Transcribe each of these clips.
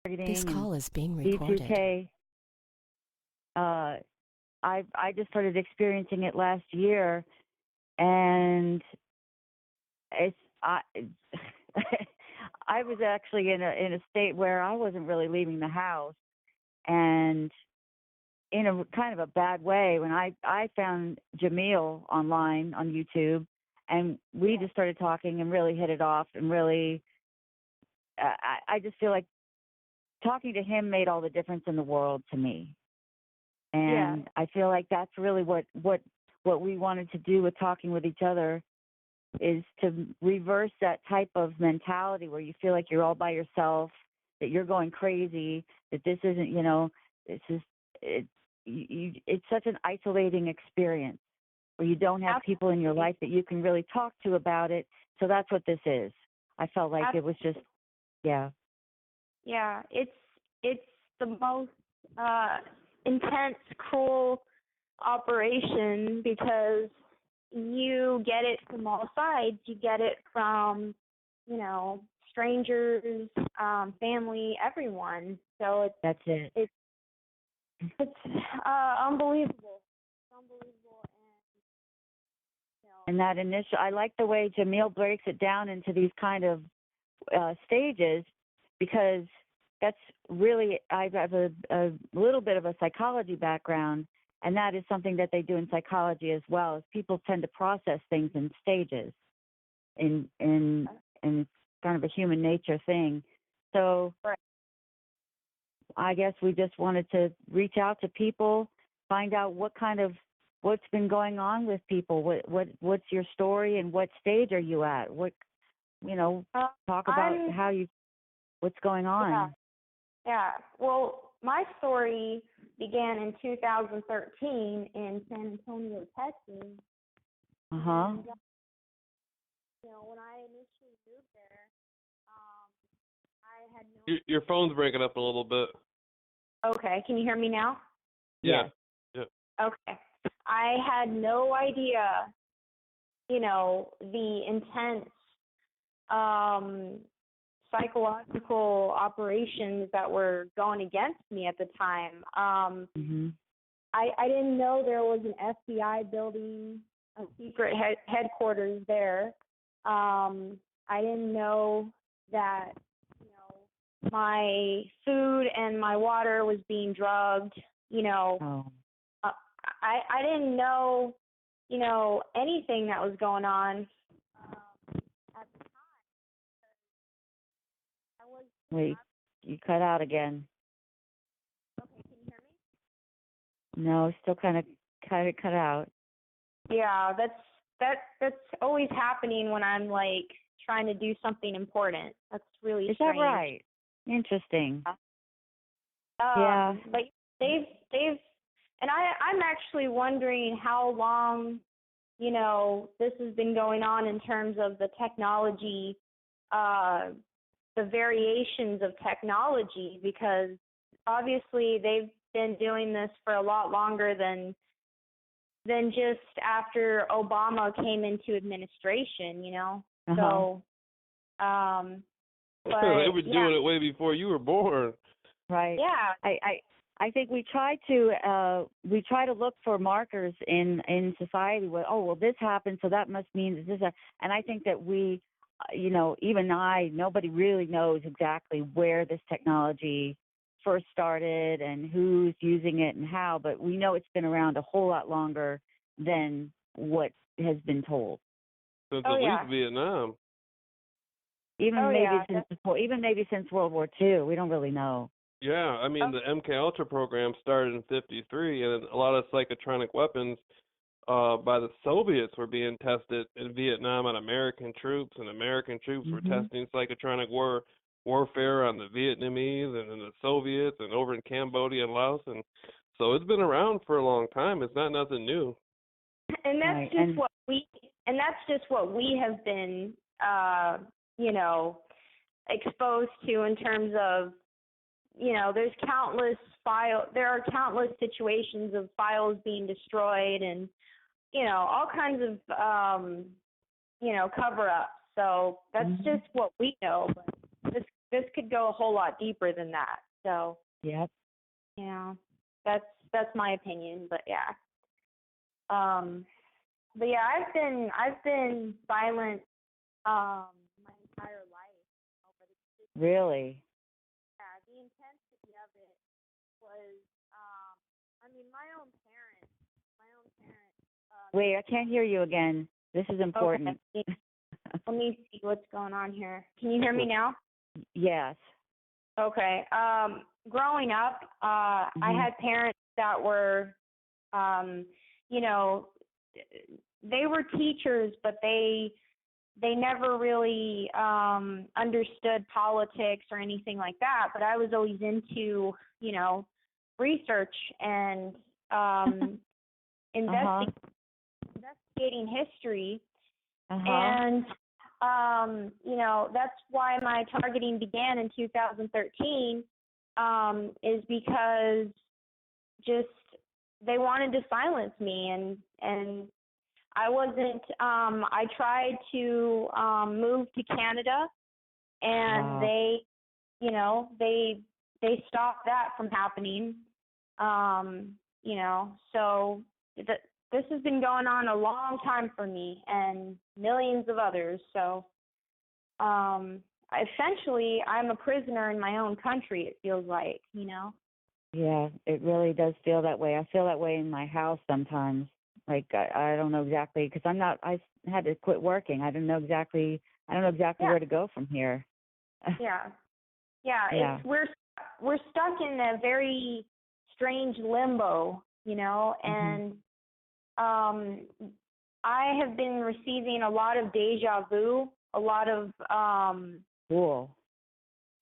This marketing and call is being recorded. B2K. Uh, I just started experiencing it last year, and it's I was actually in a state where I wasn't really leaving the house, and in a kind of a bad way when I found Jameel online on YouTube, and we just started talking and really hit it off, and really I just feel like talking to him made all the difference in the world to me. Yeah. And I feel like that's really what we wanted to do with talking with each other, is to reverse that type of mentality where you feel like you're all by yourself, that you're going crazy, that this isn't, it's just it's such an isolating experience where you don't have people in your life that you can really talk to about it. So that's what this is. I felt like it was just, yeah. Yeah, it's the most intense, cruel operation because you get it from all sides. You get it from, strangers, family, everyone. So That's it. It's unbelievable. It's unbelievable, And that initial, I like the way Jameel breaks it down into these kind of stages, because that's really, I have a little bit of a psychology background, and that is something that they do in psychology as well, is people tend to process things in stages, and it's kind of a human nature thing. So right. I guess we just wanted to reach out to people, find out what's been going on with people, what's your story, and what stage are you at? Talk about what's going on. Yeah. Well, my story began in 2013 in San Antonio, Texas. Uh-huh. And, when I initially moved there, I had no... Your phone's breaking up a little bit. Okay, can you hear me now? Yeah. Okay. I had no idea, the intense psychological operations that were going against me at the time. I didn't know there was an FBI building, a secret headquarters there. I didn't know that, my food and my water was being drugged. I didn't know, anything that was going on at the time. Wait, you cut out again. Okay, can you hear me? No, still kind of cut out. Yeah, that's always happening when I'm like trying to do something important. That's really Is strange. that right? Interesting. Yeah. But they've and I'm actually wondering how long, this has been going on in terms of the technology, the variations of technology, because obviously they've been doing this for a lot longer than just after Obama came into administration, So, but they were doing it way before you were born. Right. Yeah. I think we try to look for markers in society where, this happened, so that must mean that this. And I think that we, nobody really knows exactly where this technology first started and who's using it and how, but we know it's been around a whole lot longer than what has been told. Since at least Vietnam. Even maybe since World War II. We don't really know. Yeah, I mean, the MK Ultra program started in '53, and a lot of psychotronic weapons by the Soviets were being tested in Vietnam on American troops, and American troops were testing psychotronic warfare on the Vietnamese and the Soviets, and over in Cambodia and Laos, and so it's been around for a long time. It's not nothing new. And that's just what we have been, exposed to in terms of, there are countless situations of files being destroyed and, all kinds of, cover-ups. So that's just what we know. But this could go a whole lot deeper than that. So, Yep. you know, that's my opinion, but yeah. But yeah, I've been silent my entire life. But it's just, Really? yeah, the intensity of it was I mean, my own parents Wait, I can't hear you again. This is important. Okay. Let me see what's going on here. Can you hear me now? Yes. Okay. Growing up, I had parents that were, you know, they were teachers, but they never really understood politics or anything like that. But I was always into, you know, research and investigating history. And you know, that's why my targeting began in 2013, is because just they wanted to silence me, and I wasn't I tried to move to Canada, and they, you know, they stopped that from happening. You know, so this has been going on a long time for me and millions of others. So essentially, I'm a prisoner in my own country, it feels like, you know. Yeah, it really does feel that way. I feel that way in my house sometimes. Like I don't know exactly, because I had to quit working. I don't know exactly where to go from here. Yeah. It's we're stuck in a very strange limbo, you know, and I have been receiving a lot of deja vu, a lot of cool.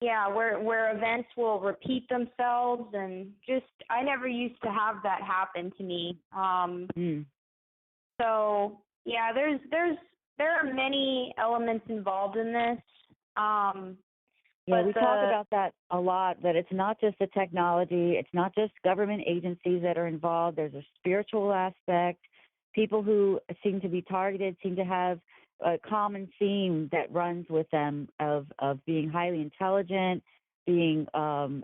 Yeah, where events will repeat themselves, and just I never used to have that happen to me. So yeah, there are many elements involved in this. Yeah, we talk about that a lot, that it's not just the technology, it's not just government agencies that are involved. There's a spiritual aspect. People who seem to be targeted seem to have a common theme that runs with them of being highly intelligent, being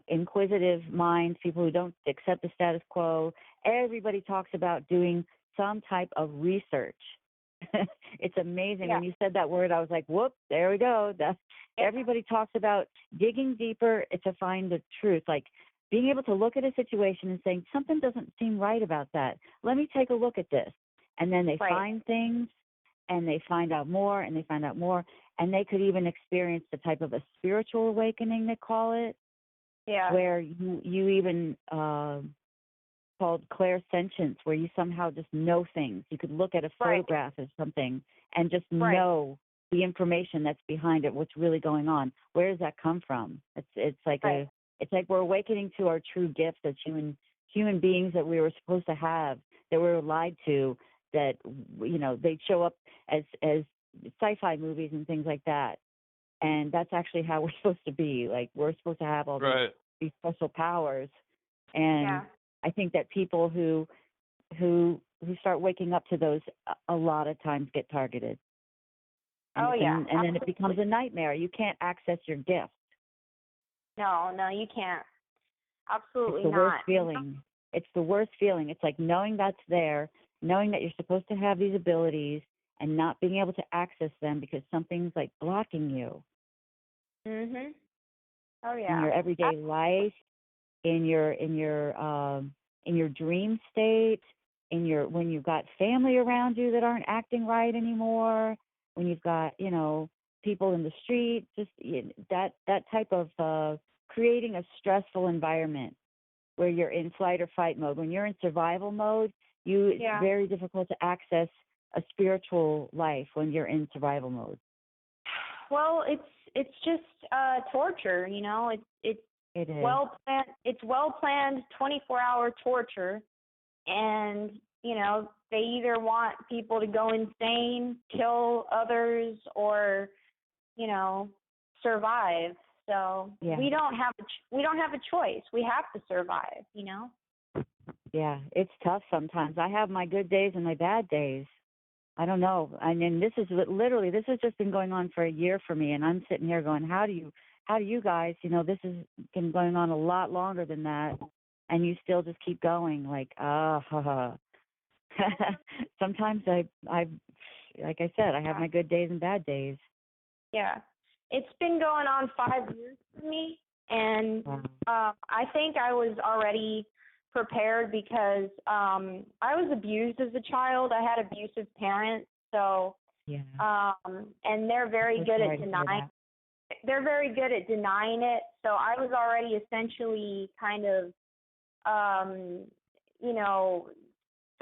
inquisitive minds, people who don't accept the status quo. Everybody talks about doing some type of research. It's amazing. When you said that word, I was like, whoop, there we go. Everybody talks about digging deeper to find the truth, like being able to look at a situation and saying, something doesn't seem right about that. Let me take a look at this. And then they find things, and they find out more, and they find out more, and they could even experience the type of a spiritual awakening, they call it, where you even called clairsentience, where you somehow just know things. You could look at a photograph of something and just know the information that's behind it, what's really going on. Where does that come from? It's like it's like we're awakening to our true gifts as human beings that we were supposed to have, that we were lied to, that, you know, they show up as sci-fi movies and things like that. And that's actually how we're supposed to be. Like, we're supposed to have all these special powers. And I think that people who start waking up to those a lot of times get targeted. And then it becomes a nightmare. You can't access your gift. No, you can't. Absolutely not. It's the worst feeling. It's the worst feeling. It's like knowing that's there, knowing that you're supposed to have these abilities and not being able to access them because something's like blocking you. Oh yeah. In your everyday life, in your dream state, when you've got family around you that aren't acting right anymore, when you've got, you know, people in the street, just that type of creating a stressful environment where you're in flight or fight mode. When you're in survival mode, it's very difficult to access a spiritual life when you're in survival mode. Well, it's just torture, you know. It is well planned. It's well planned 24-hour torture, and you know, they either want people to go insane, kill others, or, you know, survive. So we don't have a choice. We have to survive, you know. Yeah, it's tough sometimes. I have my good days and my bad days. I don't know. I mean, this has just been going on for a year for me, and I'm sitting here going, how do you how do you guys, this has been going on a lot longer than that, and you still just keep going, like, sometimes I, like I said, I have my good days and bad days. Yeah. It's been going on 5 years for me, and I think I was already prepared because I was abused as a child. I had abusive parents, so and they're very good at denying. They're very good at denying it. So I was already essentially kind of,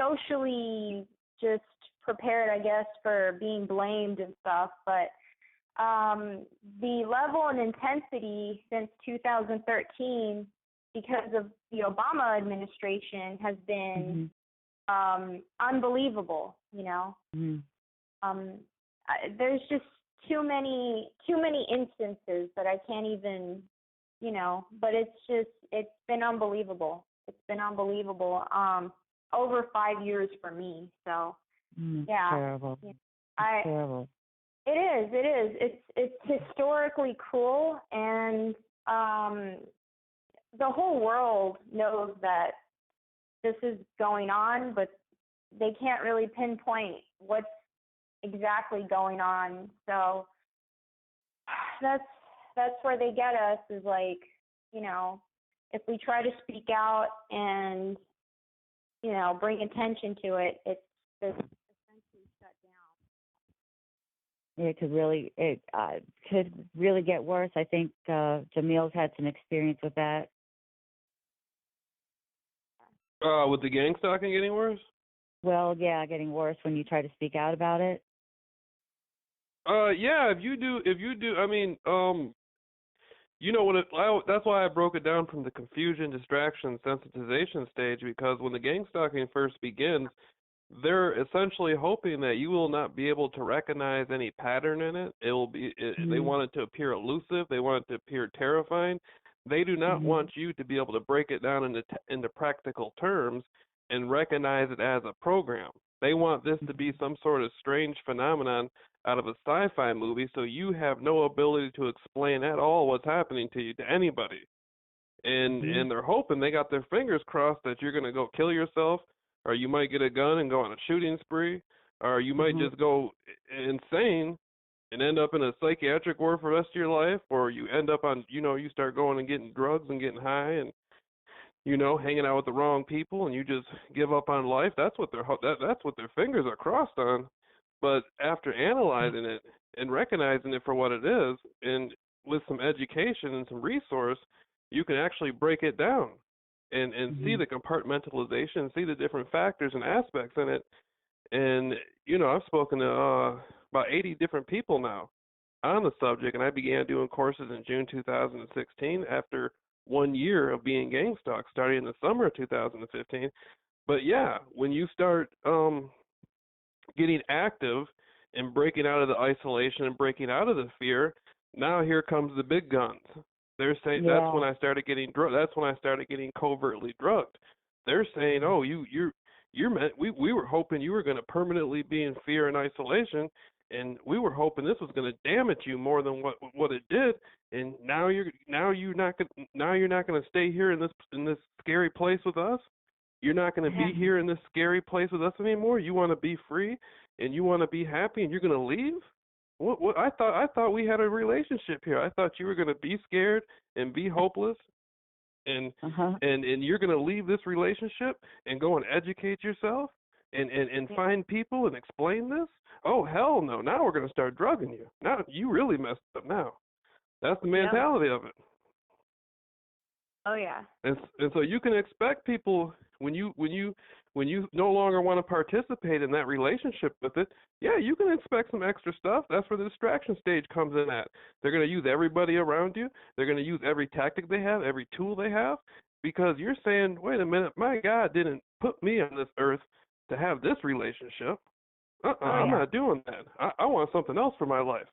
socially just prepared, I guess, for being blamed and stuff. But the level and intensity since 2013, because of the Obama administration, has been unbelievable. There's just too many instances that I can't even, but it's been unbelievable. It's been unbelievable. Over 5 years for me. So yeah. Terrible. Terrible. It is. It's historically cruel, and the whole world knows that this is going on, but they can't really pinpoint what's exactly going on. So that's where they get us, is like, if we try to speak out and bring attention to it, it's essentially shut down. It could really get worse. I think Jameel's had some experience with that. With the gang stalking getting worse? Well, yeah, getting worse when you try to speak out about it. Yeah, if you do, I mean, that's why I broke it down from the confusion, distraction, sensitization stage, because when the gang stalking first begins, they're essentially hoping that you will not be able to recognize any pattern in it. It will be, they want it to appear elusive. They want it to appear terrifying. They do not want you to be able to break it down into practical terms and recognize it as a program. They want this to be some sort of strange phenomenon out of a sci-fi movie, so you have no ability to explain at all what's happening to you to anybody. And they're hoping, they got their fingers crossed, that you're going to go kill yourself, or you might get a gun and go on a shooting spree, or you might just go insane and end up in a psychiatric ward for the rest of your life, or you end up on, you start going and getting drugs and getting high and, hanging out with the wrong people, and you just give up on life. That's what that's what their fingers are crossed on. But after analyzing it and recognizing it for what it is, and with some education and some resource, you can actually break it down and see the compartmentalization, see the different factors and aspects in it. And, I've spoken to about 80 different people now on the subject, and I began doing courses in June 2016 after 1 year of being gang stalked, starting in the summer of 2015. But yeah, when you start getting active and breaking out of the isolation and breaking out of the fear, now here comes the big guns. They're saying that's when I started getting that's when I started getting covertly drugged. They're saying, "Oh, you're meant, we were hoping you were going to permanently be in fear and isolation, and we were hoping this was going to damage you more than what it did. And now you're not going to stay here in this scary place with us. You're not going to be here in this scary place with us anymore. You want to be free and you want to be happy, and you're going to leave? What I thought we had a relationship here. I thought you were going to be scared and be hopeless, and you're going to leave this relationship and go and educate yourself and find people and explain this? Oh, hell no. Now we're going to start drugging you. Now you really messed up now. That's the mentality of it. Oh yeah. And so you can expect people, when you no longer want to participate in that relationship with it, yeah, you can expect some extra stuff. That's where the distraction stage comes in at. They're going to use everybody around you. They're going to use every tactic they have, every tool they have, because you're saying, wait a minute, my God didn't put me on this earth to have this relationship. I'm not doing that. I want something else for my life.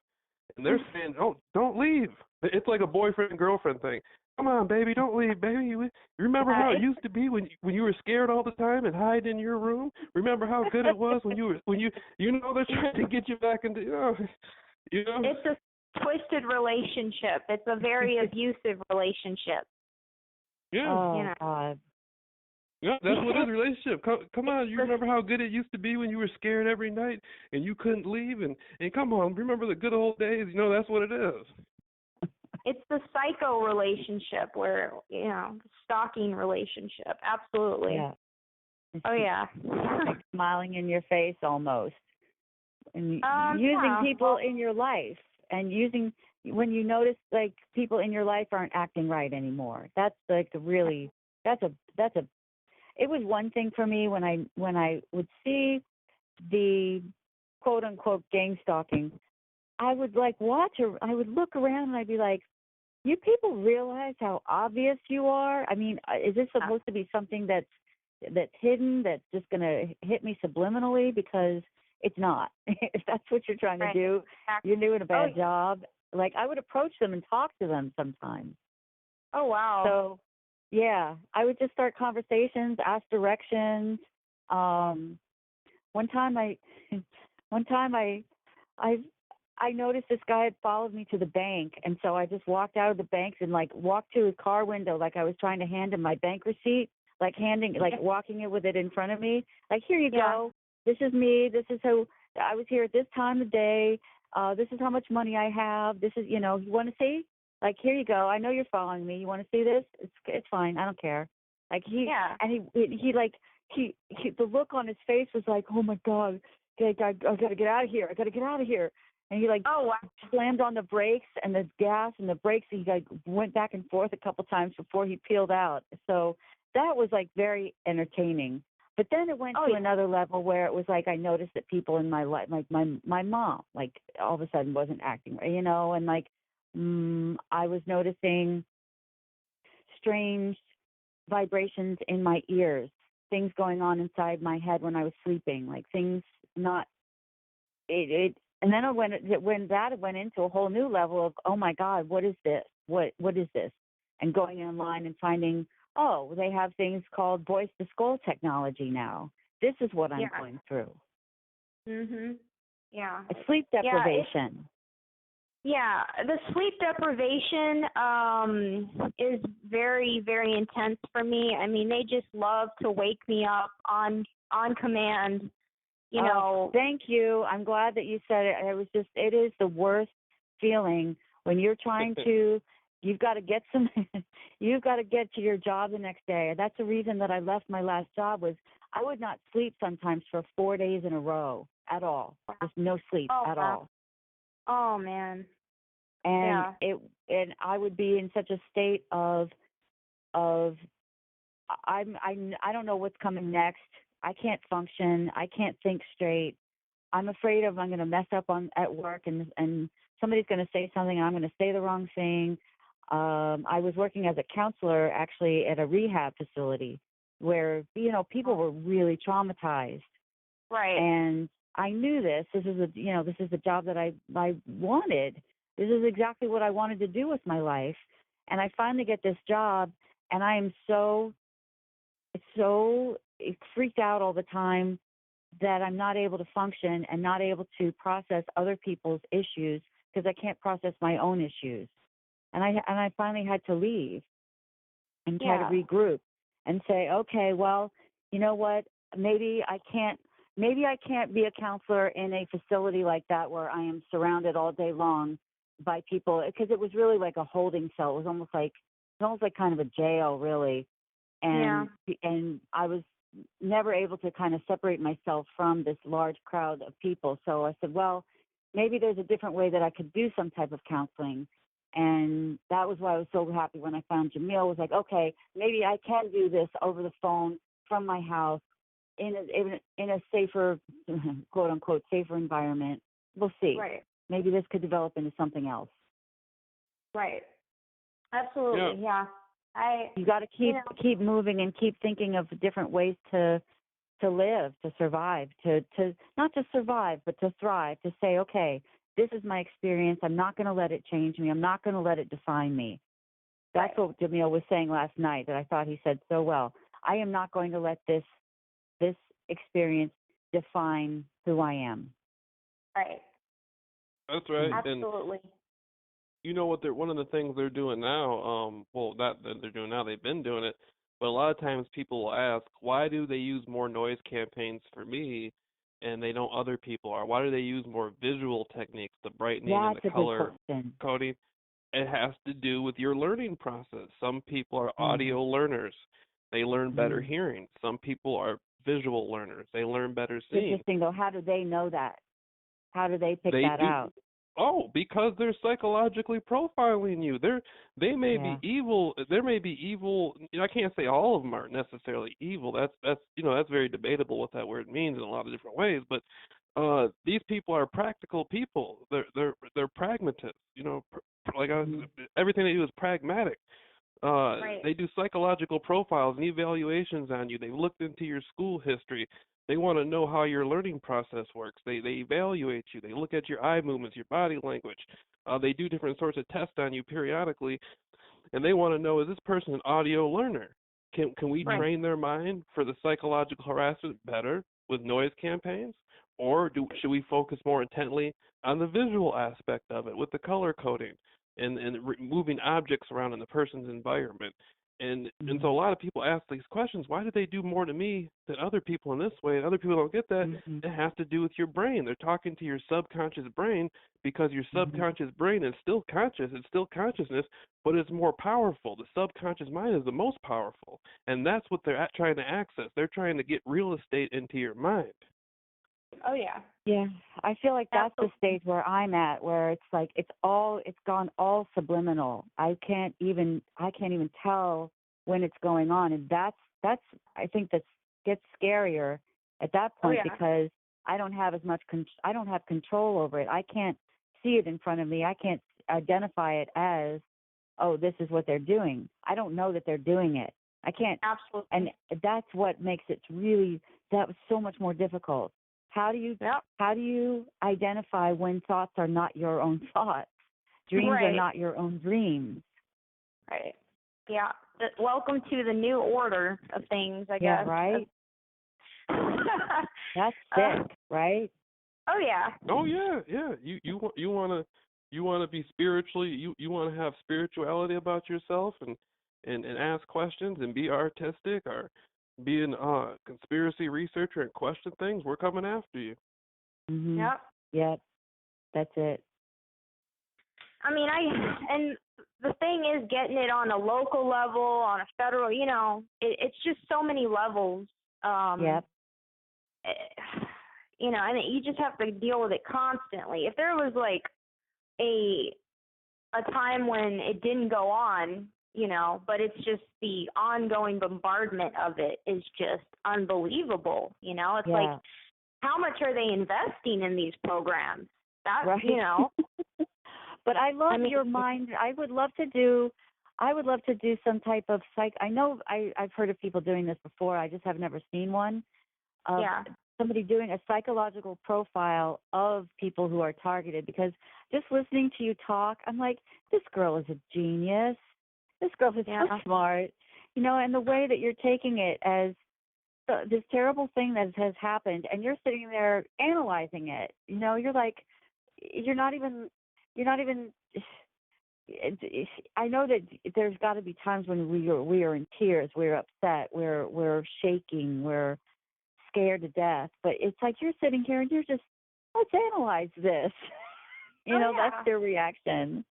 And they're saying, oh, don't leave. It's like a boyfriend-girlfriend thing. Come on, baby, don't leave, baby. You remember how it used to be when you were scared all the time and hide in your room? Remember how good it was when you they're trying to get you back into, It's twisted relationship. It's a very abusive relationship. Yeah. Oh, you know. God. Yeah, that's what is a relationship. Come on, you remember how good it used to be when you were scared every night and you couldn't leave? And come on, remember the good old days? You know, that's what it is. It's the psycho relationship where, stalking relationship. Absolutely. Yeah. Oh, yeah. Like smiling in your face almost. And using yeah. people in your life and when you notice like people in your life aren't acting right anymore. That's like it was one thing for me when I would see the quote unquote gang stalking. I would like I would look around and I'd be like, you people realize how obvious you are? I mean, is this supposed to be something that's hidden, that's just going to hit me subliminally? Because it's not. If that's what you're trying to do, you're doing a bad job. Like, I would approach them and talk to them sometimes. Oh, wow. So, yeah, I would just start conversations, ask directions. One time I noticed this guy had followed me to the bank, and so I just walked out of the bank and like walked to his car window like I was trying to hand him my bank receipt, like walking it with it in front of me. Like, here you go. This is me. This is who I was here at this time of day. This is how much money I have. This is, you want to see? Like, here you go. I know you're following me. You want to see this? It's fine. I don't care. Like he the look on his face was like, oh my God, I gotta get out of here. I gotta get out of here. And he slammed on the brakes and the gas and the brakes. And he went back and forth a couple times before he peeled out. So that was like very entertaining. But then it went to another level where it was like I noticed that people in my life, like my mom, like all of a sudden wasn't acting right, and like I was noticing strange vibrations in my ears, things going on inside my head when I was sleeping, like things not it. And then when that went into a whole new level of, oh my God, what is this? What is this? And going online and finding, oh, they have things called voice to skull technology now. This is what I'm going through. Mhm. Yeah. Sleep deprivation. Yeah, the sleep deprivation is very, very intense for me. I mean, they just love to wake me up on command. Thank you. I'm glad that you said it. It is the worst feeling when you're trying to. You've got to get you've got to get to your job the next day. That's the reason that I left my last job was I would not sleep sometimes for 4 days in a row at all. Just no sleep at all. Oh man. And and I would be in such a state of I don't know what's coming next. I can't function. I can't think straight. I'm afraid I'm going to mess up at work and somebody's going to say something and I'm going to say the wrong thing. I was working as a counselor actually at a rehab facility where, people were really traumatized. Right. And I knew this. This is the job that I wanted. This is exactly what I wanted to do with my life. And I finally get this job and I am so freaked out all the time that I'm not able to function and not able to process other people's issues because I can't process my own issues. And I finally had to leave and try to regroup and say, okay, well, you know what? Maybe I can't be a counselor in a facility like that where I am surrounded all day long by people, because it was really like a holding cell. It was almost like kind of a jail, really. And I was never able to kind of separate myself from this large crowd of people. So I said, well, maybe there's a different way that I could do some type of counseling. And that was why I was so happy when I found Jameel. Was like, okay, maybe I can do this over the phone from my house in a safer, quote unquote, safer environment. We'll see. Right. Maybe this could develop into something else. Right. Absolutely. Yeah. You got to keep moving and keep thinking of different ways to live, to survive, to not just survive, but to thrive, to say, okay, this is my experience. I'm not going to let it change me. I'm not going to let it define me. That's what Jameel was saying last night that I thought he said so well. I am not going to let this experience define who I am. Right. That's right. Absolutely. you know what they're one of the things they're doing now, well, not that they're doing now, they've been doing it, but a lot of times people will ask, why do they use more noise campaigns for me and they don't other people are? Why do they use more visual techniques, the brightening and That's the a good color question. coding? It has to do with your learning process. Some people are Mm. audio learners. They learn better Mm. hearing. Some people are visual learners. They learn better It's seeing. interesting though. How do they know that? How do they pick They that do. out? Oh, because they're psychologically profiling you. They may Yeah. be evil. There may be evil. I can't say all of them are necessarily evil. That's that's very debatable what that word means in a lot of different ways. But these people are practical people. They're pragmatists. Like Mm. everything they do is pragmatic. Right. They do psychological profiles and evaluations on you. They've looked into your school history. They want to know how your learning process works. They evaluate you. They look at your eye movements, your body language. They do different sorts of tests on you periodically, and they want to know, is this person an audio learner? Can we Right. train their mind for the psychological harassment better with noise campaigns, or should we focus more intently on the visual aspect of it with the color coding and moving objects around in the person's environment? And Mm. so a lot of people ask these questions. Why do they do more to me than other people in this way? And other people don't get that. Mhm. It has to do with your brain. They're talking to your subconscious brain because your Mhm. subconscious brain is still conscious. It's still consciousness, but it's more powerful. The subconscious mind is the most powerful, and that's what they're trying to access. They're trying to get real estate into your mind. Oh yeah. Yeah, I feel like that's the Absolutely. stage where I'm at, where it's like it's gone all subliminal. I can't even tell when it's going on, and that's I think that gets scarier at that Oh point yeah. because I don't have control over it. I can't see it in front of me. I can't identify it as, oh, this is what they're doing. I don't know that they're doing it. I can't, Absolutely. and that's what makes it that was so much more difficult. How do you Yep. how do you identify when thoughts are not your own thoughts? Dreams are Right. not your own dreams. Right. Yeah. Welcome to the new order of things, I Yeah, guess. right? That's Uh, sick, right? oh yeah. Oh yeah, yeah. You want to be spiritually. You want to have spirituality about yourself and ask questions and be artistic or be a conspiracy researcher and question things. We're coming after you. Mhm. Yep. Yep. That's it. I mean, and the thing is getting it on a local level, on a federal, it's just so many levels. Yep. eh, and you just have to deal with it constantly. If there was like a time when it didn't go on, but it's just the ongoing bombardment of it is just unbelievable. It's like, Yeah. how much are they investing in these programs? That, Right. But I love I mean, your mind. I would love to do some type of I know I've heard of people doing this before. I just have never seen one of yeah. somebody doing a psychological profile of people who are targeted, because just listening to you talk, I'm like, this girl is a genius. This girl is so Yeah. smart. And the way that you're taking it as this terrible thing that has happened, and you're sitting there analyzing it. You're like, you're not even. I know that there's got to be times when we are in tears, we're upset, we're shaking, we're scared to death. But it's like you're sitting here and you're just, let's analyze this. Oh yeah. That's their reaction.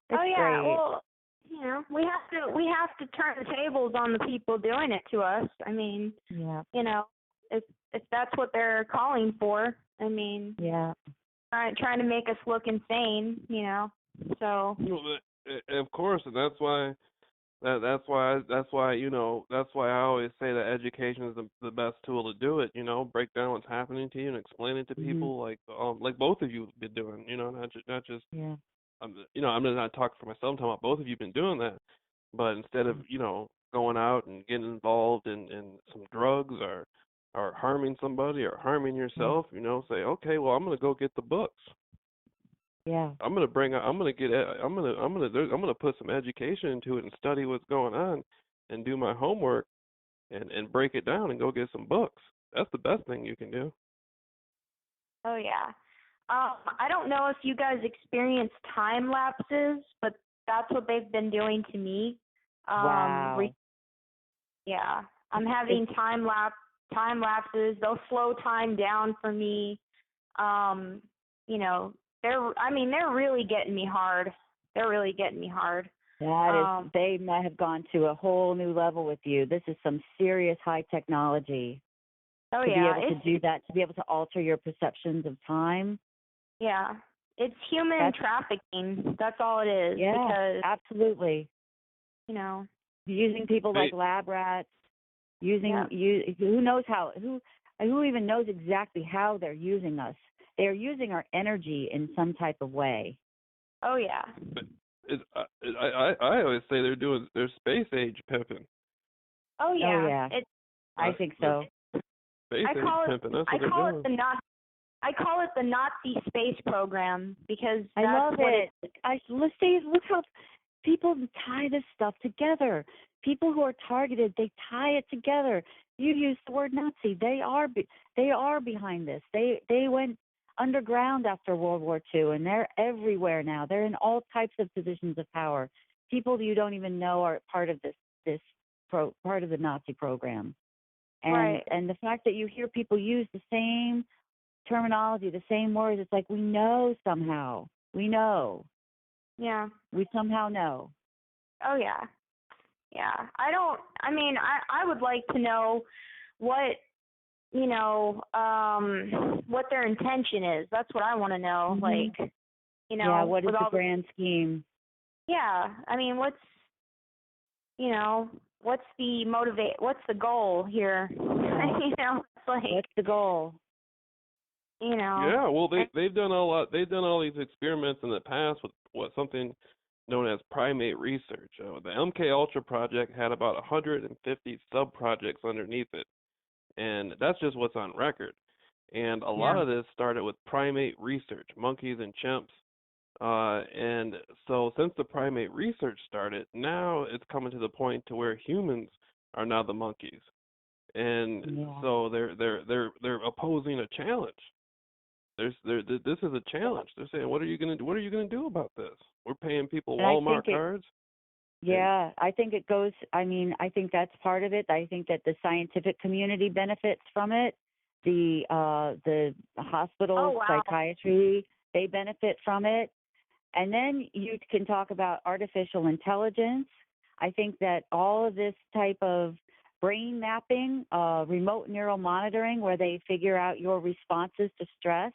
It's Oh yeah. great. Well, we have to turn the tables on the people doing it to us. I mean, Yeah. if that's what they're calling for, I mean, Yeah. trying to make us look insane, So. Of course, and that's why I always say that education is the best tool to do it. Break down what's happening to you and explain it to Mhm. people like both of you have been doing. Not just Yeah. I'm not talking for myself. I'm talking about both of you have been doing that. But instead of going out and getting involved in some drugs or harming somebody or harming Yeah. yourself, say, okay, well, I'm gonna go get the books. Yeah. I'm gonna put some education into it and study what's going on and do my homework and break it down and go get some books. That's the best thing you can do. Oh yeah. I don't know if you guys experience time lapses, but that's what they've been doing to me. Wow. Yeah, I'm having time lapses. They'll slow time down for me. You know, they're really getting me hard. They're really getting me hard. That is, they might have gone to a whole new level with you. This is some serious high technology. Oh to yeah, be able to do that, to be able to alter your perceptions of time. Yeah, it's human trafficking. That's all it is. Yeah, because, absolutely. You know, using people like lab rats, who knows how, who even knows exactly how they're using us. They're using our energy in some type of way. Oh yeah. I always say they're space age pimping. Oh yeah. Oh yeah. I think so. Space age pimping. That's what they're doing. I call it the Nazi space program because I love it. Look how people tie this stuff together. People who are targeted, they tie it together. You use the word Nazi. They are behind this. They went underground after World War II, and they're everywhere now. They're in all types of positions of power. People you don't even know are part of part of the Nazi program. And the fact that you hear people use the same terminology, the same words, it's like we know somehow. We know. Yeah. We somehow know. Oh yeah. Yeah. I would like to know what what their intention is. That's what I want to know. Mm-hmm. Like, what is the grand scheme? Yeah. I mean, what's the goal here? It's like, what's the goal? Yeah, well, they've done a lot. They've done all these experiments in the past with something known as primate research. The MK Ultra project had about 150 sub-projects underneath it, and that's just what's on record. And a lot of this started with primate research, monkeys and chimps. And so since the primate research started, now it's coming to the point to where humans are now the monkeys, and so they're opposing a challenge. This is a challenge. They're saying, what are you gonna do about this? We're paying people Walmart cards. Yeah, I think it goes. I mean, I think that's part of it. I think that the scientific community benefits from it. The hospitals, psychiatry, they benefit from it. And then you can talk about artificial intelligence. I think that all of this type of brain mapping, remote neural monitoring, where they figure out your responses to stress,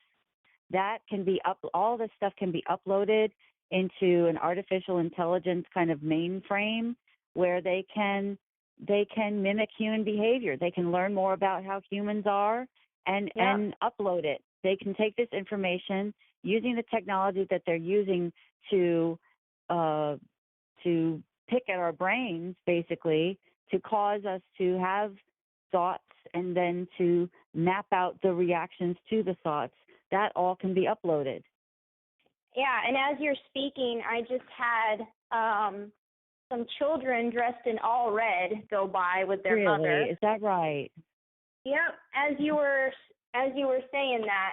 that can be all this stuff can be uploaded into an artificial intelligence kind of mainframe where they can mimic human behavior. They can learn more about how humans are and upload it. They can take this information using the technology that they're using to pick at our brains, basically, to cause us to have thoughts and then to map out the reactions to the thoughts. That all can be uploaded. Yeah, and as you're speaking, I just had some children dressed in all red go by with their mother. Really? Is that right? Yep, as you were saying that.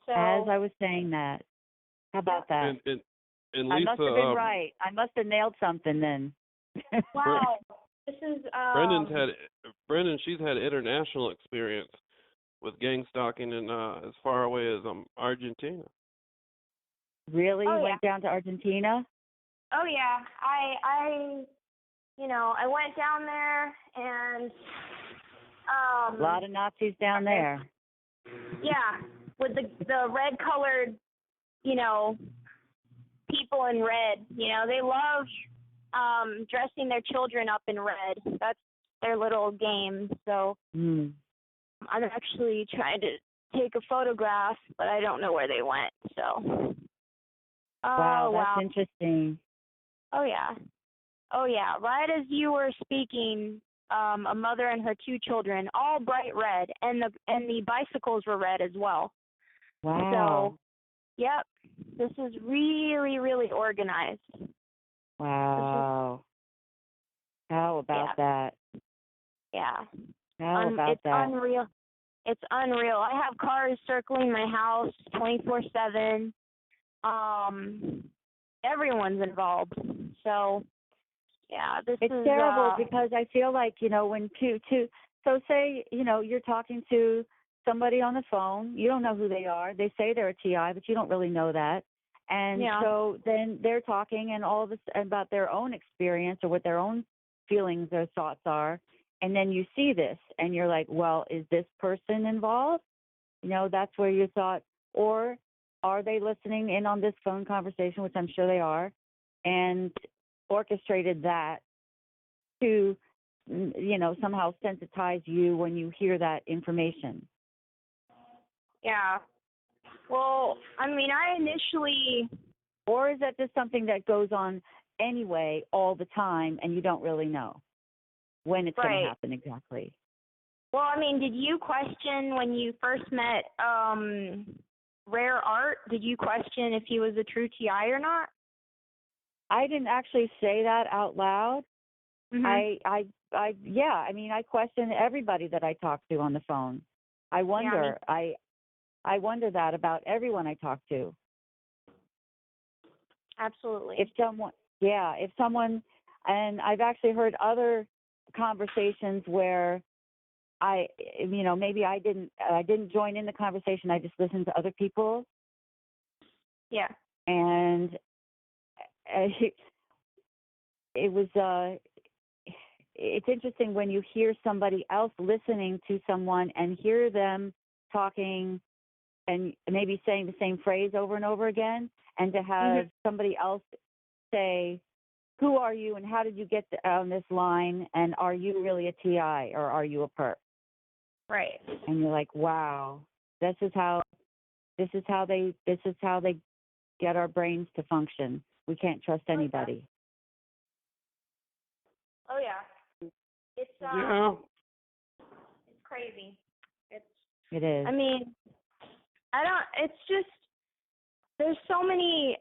So as I was saying that. How about that? And Lisa, I must have been right. I must have nailed something then. Wow. This is Brendan, she's had international experience with gang stalking in as far away as Argentina. Really? You went down to Argentina? Oh yeah. I went down there and a lot of Nazis down there. Yeah, with the red colored, people in red. They love dressing their children up in red. That's their little game. So I'm actually trying to take a photograph, but I don't know where they went. So. Wow, that's interesting. Oh yeah. Right as you were speaking, a mother and her two children, all bright red, and the bicycles were red as well. Wow. So, yep, this is really, really organized. Wow. How about that? Yeah. How about that? It's unreal. It's unreal. I have cars circling my house 24/7. Everyone's involved. So, yeah, this it's is terrible because I feel like, when so say, you're talking to somebody on the phone, you don't know who they are. They say they're a TI, but you don't really know that. And so then they're talking and all this about their own experience or what their own feelings or thoughts are. And then you see this and you're like, well, is this person involved? That's where you thought, or are they listening in on this phone conversation, which I'm sure they are, and orchestrated that to, somehow sensitize you when you hear that information? Yeah. Well, I mean, I initially... Or is that just something that goes on anyway all the time and you don't really know when it's going to happen exactly? Well, I mean, did you question when you first met Rare Art? Did you question if he was a true TI or not? I didn't actually say that out loud. Mm-hmm. I question everybody that I talk to on the phone. I wonder. I wonder that about everyone I talk to. Absolutely. If someone, and I've actually heard other conversations where maybe I didn't join in the conversation. I just listened to other people. Yeah. And it was it's interesting when you hear somebody else listening to someone and hear them talking and maybe saying the same phrase over and over again, and to have somebody else say, who are you and how did you get on this line, and are you really a TI or are you a perp? Right. And you're like, wow, this is how they get our brains to function. We can't trust anybody. Oh yeah. It's it's crazy. It is. I mean, it's just, there's so many,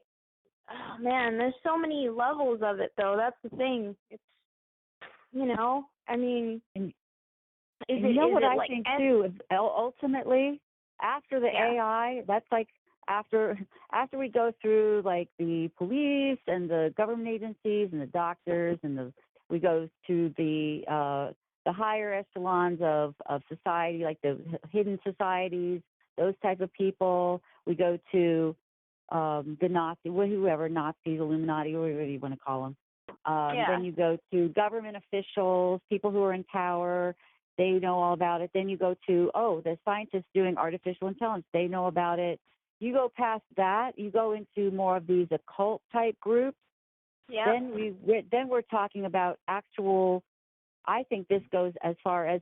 there's so many levels of it though. That's the thing. It's, I mean, what I think too, ultimately, after the AI, that's like after we go through like the police and the government agencies and the doctors and we go to the higher echelons of society, like the hidden societies, those type of people. We go to the Nazis, Illuminati, whatever you want to call them. Then you go to government officials, people who are in power. They know all about it. Then you go to, the scientists doing artificial intelligence. They know about it. You go past that, you go into more of these occult type groups. Yeah. Then we're talking about actual. I think this goes as far as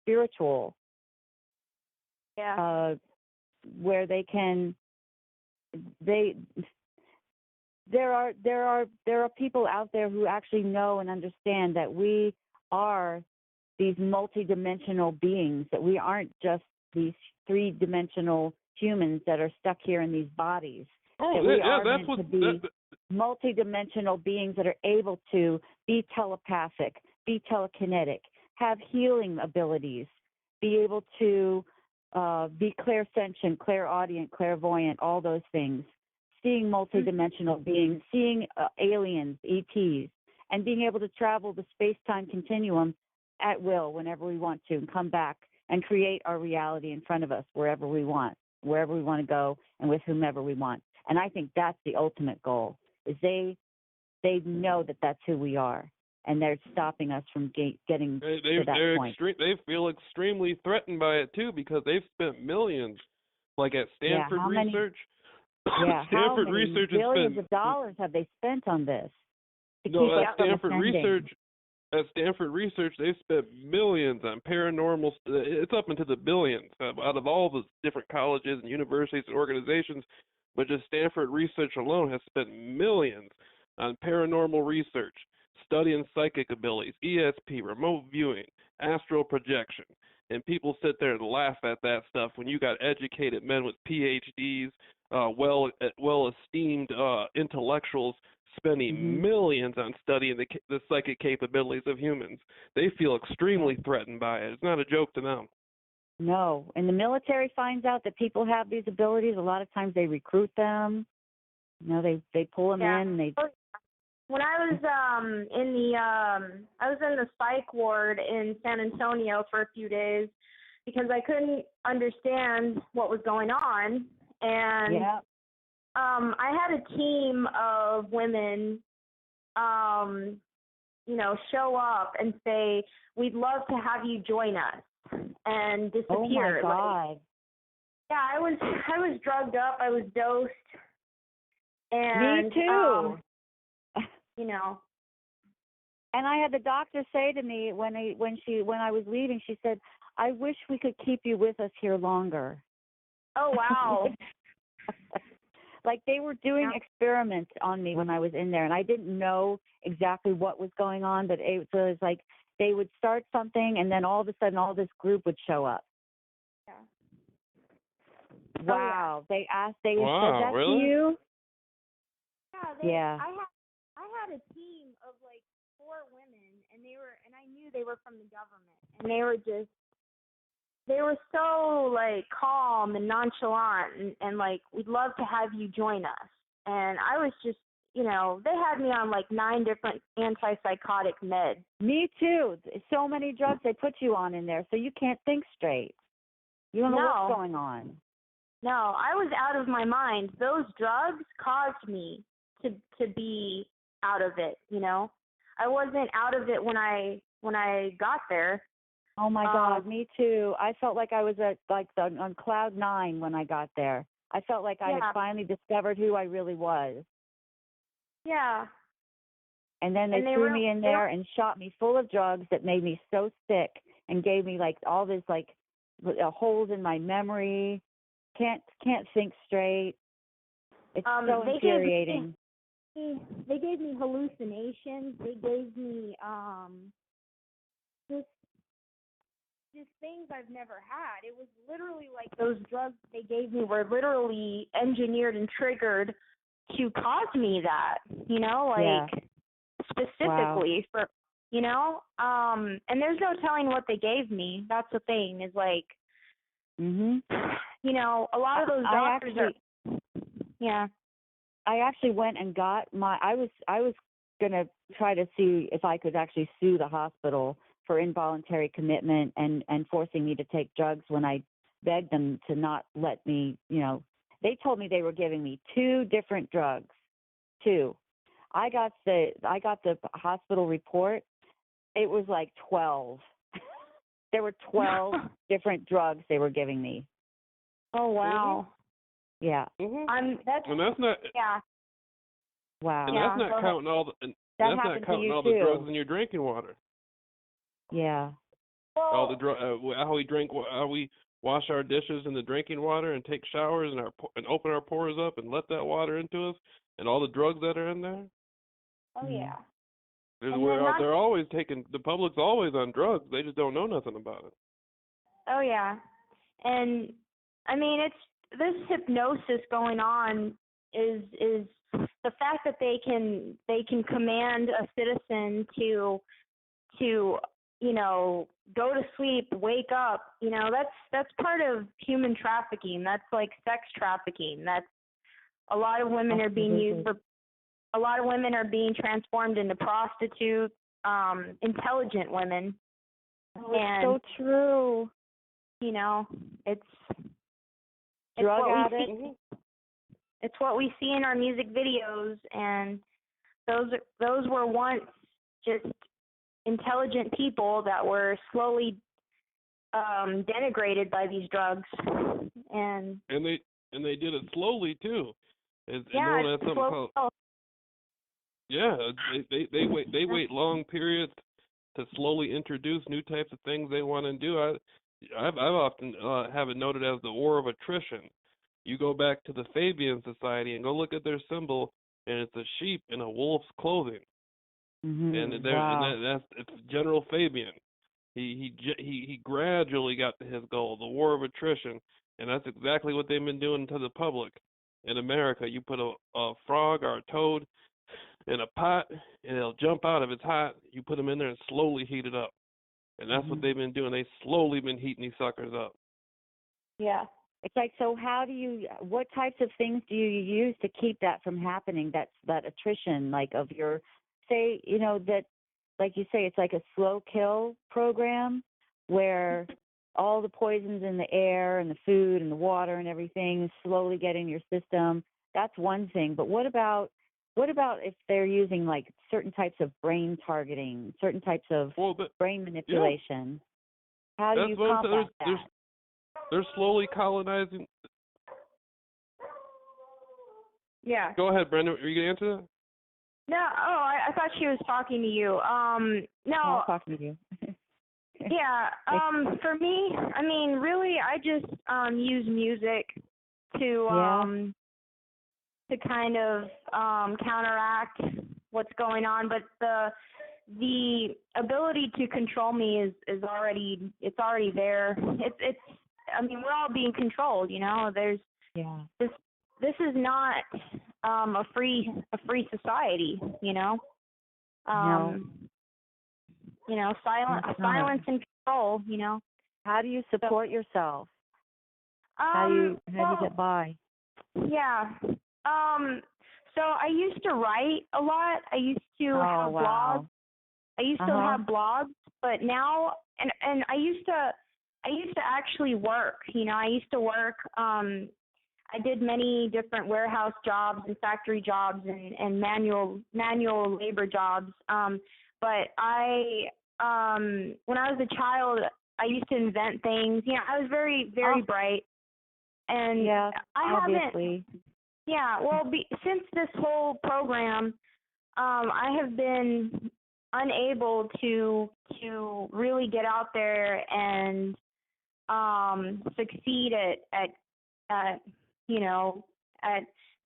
spiritual. Yeah. Where they can. There are people out there who actually know and understand that we are these multidimensional beings, that we aren't just these three-dimensional humans that are stuck here in these bodies. Meant to be multidimensional beings that are able to be telepathic, be telekinetic, have healing abilities, be able to be clairsentient, clairaudient, clairvoyant, all those things. Seeing multidimensional beings, seeing aliens, ETs, and being able to travel the space-time continuum at will whenever we want to and come back and create our reality in front of us wherever we want to go and with whomever we want. And I think that's the ultimate goal, is they know that that's who we are, and they're stopping us from getting to that point. They feel extremely threatened by it, too, because they've spent millions, like at Stanford Research. How many billions of dollars have they spent on this? At Stanford Research, they've spent millions on paranormal. It's up into the billions out of all the different colleges and universities and organizations. But just Stanford Research alone has spent millions on paranormal research, studying psychic abilities, ESP, remote viewing, astral projection. And people sit there and laugh at that stuff when you got educated men with PhDs, well-esteemed intellectuals spending millions on studying the psychic capabilities of humans. They feel extremely threatened by it. It's not a joke to them. No. And the military finds out that people have these abilities. A lot of times they recruit them. You know, they pull them in. And they. When I was I was in the psych ward in San Antonio for a few days because I couldn't understand what was going on, and I had a team of women, you know, show up and say, "We'd love to have you join us," and disappear. Oh my God! Like, yeah, I was drugged up. I was dosed. And, me too. You know. And I had the doctor say to me when I was leaving, she said, "I wish we could keep you with us here longer." Oh wow. Like they were doing experiments on me when I was in there, and I didn't know exactly what was going on, but it was like they would start something, and then all of a sudden, all this group would show up. Yeah. Wow. They said that really? to you? Yeah. I had a team of like 4 women, and I knew they were from the government, and they were so like calm and nonchalant, and like, "We'd love to have you join us." And I was just, you know, they had me on like 9 different antipsychotic meds. Me too. So many drugs they put you on in there, so you can't think straight. You don't know what's going on. No, I was out of my mind. Those drugs caused me to be out of it, you know. I wasn't out of it when I got there. Oh my God, me too. I felt like I was on cloud 9 when I got there. I felt like I had finally discovered who I really was. Yeah. And then they threw me in there and shot me full of drugs that made me so sick and gave me like all this like holes in my memory. Can't think straight. It's so infuriating. They gave me hallucinations. They gave me just things I've never had. It was literally like those drugs they gave me were literally engineered and triggered to cause me that, you know, like specifically for, you know, and there's no telling what they gave me. That's the thing is like, you know, a lot of those doctors I actually went and got I was going to try to see if I could actually sue the hospital for involuntary commitment and forcing me to take drugs when I begged them to not let me, you know. They told me they were giving me 2 different drugs. 2. I got the hospital report. It was like 12. There were 12 different drugs they were giving me. Oh wow. Yeah. And that's not. Yeah. Wow. And that's not counting all the. And that's not counting all the drugs in your drinking water. Yeah. All the how we wash our dishes in the drinking water and take showers and open our pores up and let that water into us, and all the drugs that are in there. Oh yeah. They're always taking. The public's always on drugs. They just don't know nothing about it. Oh yeah. And I mean, it's this hypnosis going on is the fact that they can command a citizen to you know, go to sleep, wake up, you know, that's part of human trafficking. That's like sex trafficking. That's a lot of women are being used for, a lot of women are being transformed into prostitutes, intelligent women. Oh, it's so true. You know, it's drug addicts. It's what we see in our music videos, and those were once just intelligent people that were slowly denigrated by these drugs, and they did it slowly too. They wait long periods to slowly introduce new types of things they want to do. I've often have it noted as the war of attrition. You go back to the Fabian Society and go look at their symbol, and it's a sheep in a wolf's clothing. And it's General Fabian. He gradually got to his goal, the war of attrition, and that's exactly what they've been doing to the public. In America, you put a frog or a toad in a pot, and it'll jump out if it's hot. You put them in there and slowly heat it up, and that's what they've been doing. They've slowly been heating these suckers up. Yeah. It's like, so what types of things do you use to keep that from happening? That attrition, like of your, say, that, like you say, it's like a slow kill program where all the poisons in the air and the food and the water and everything slowly get in your system. That's one thing. But what about if they're using like certain types of brain targeting, certain types of brain manipulation? Yeah. How do you combat that? They're slowly colonizing. Yeah. Go ahead, Brenda. Are you gonna answer that? No. Oh, I thought she was talking to you. No. I'm talking to you. Yeah. For me, I mean, really, I just use music to kind of counteract what's going on, but the ability to control me is already there. It's I mean, we're all being controlled, There's this is not a free society, No. Silence and control, How do you support yourself? How do you get by? Yeah. So I used to write a lot. I used to have blogs. I used to have blogs, but now and I used to actually work. I used to work. I did many different warehouse jobs and factory jobs and manual labor jobs. But I when I was a child, I used to invent things. I was very bright, and obviously. Yeah, well, since this whole program, I have been unable to really get out there and succeed at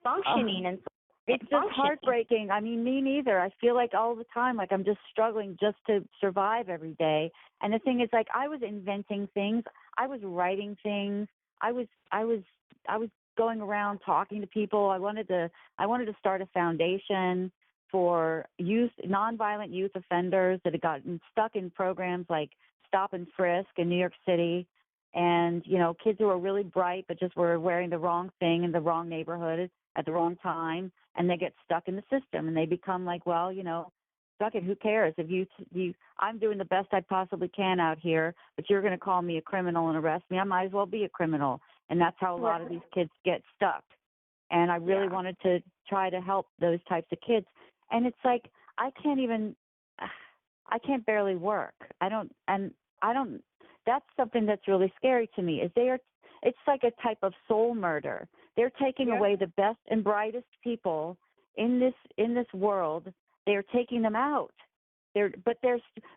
functioning and it's just heartbreaking. I mean, me neither. I feel like all the time, like I'm just struggling just to survive every day. And the thing is, like, I was inventing things. I was writing things. I was going around talking to people. I wanted to start a foundation for nonviolent youth offenders that had gotten stuck in programs like Stop and Frisk in New York City. And, kids who are really bright but just were wearing the wrong thing in the wrong neighborhood at the wrong time, and they get stuck in the system, and they become like, well, fuck it, who cares? If I'm doing the best I possibly can out here, but you're going to call me a criminal and arrest me. I might as well be a criminal. And that's how a lot of these kids get stuck. And I really wanted to try to help those types of kids. And it's like, I can't barely work. That's something that's really scary to me. It's like a type of soul murder. They're taking away the best and brightest people in this world. They're taking them out. But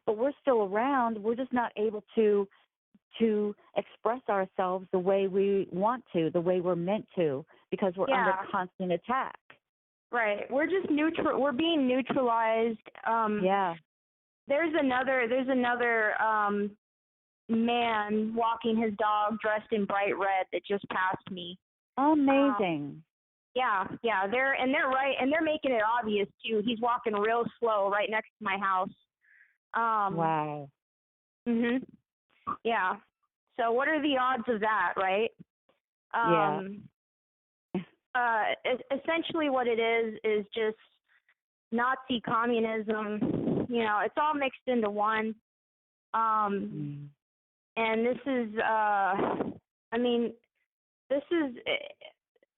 we're still around. We're just not able to express ourselves the way we want to, the way we're meant to, because we're under constant attack. Right. We're just neutral. We're being neutralized. There's another man walking his dog dressed in bright red that just passed me. Amazing. Yeah. They're making it obvious too. He's walking real slow right next to my house. Wow. Mhm. Yeah. So what are the odds of that, right? Essentially what it is just Nazi communism. It's all mixed into one. And this is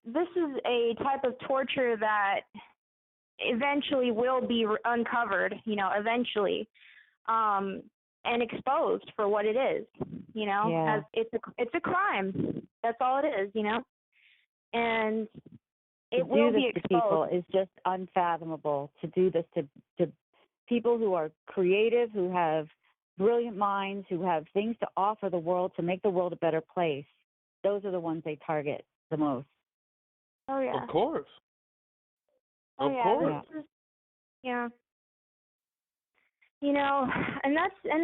this is a type of torture that eventually will be uncovered, eventually, and exposed for what it is, as it's a crime. That's all it is, and it will be exposed. To people is just unfathomable. To do this to people who are creative, who have brilliant minds, who have things to offer the world to make the world a better place. Those are the ones they target the most. Oh yeah. Of course. Of course. And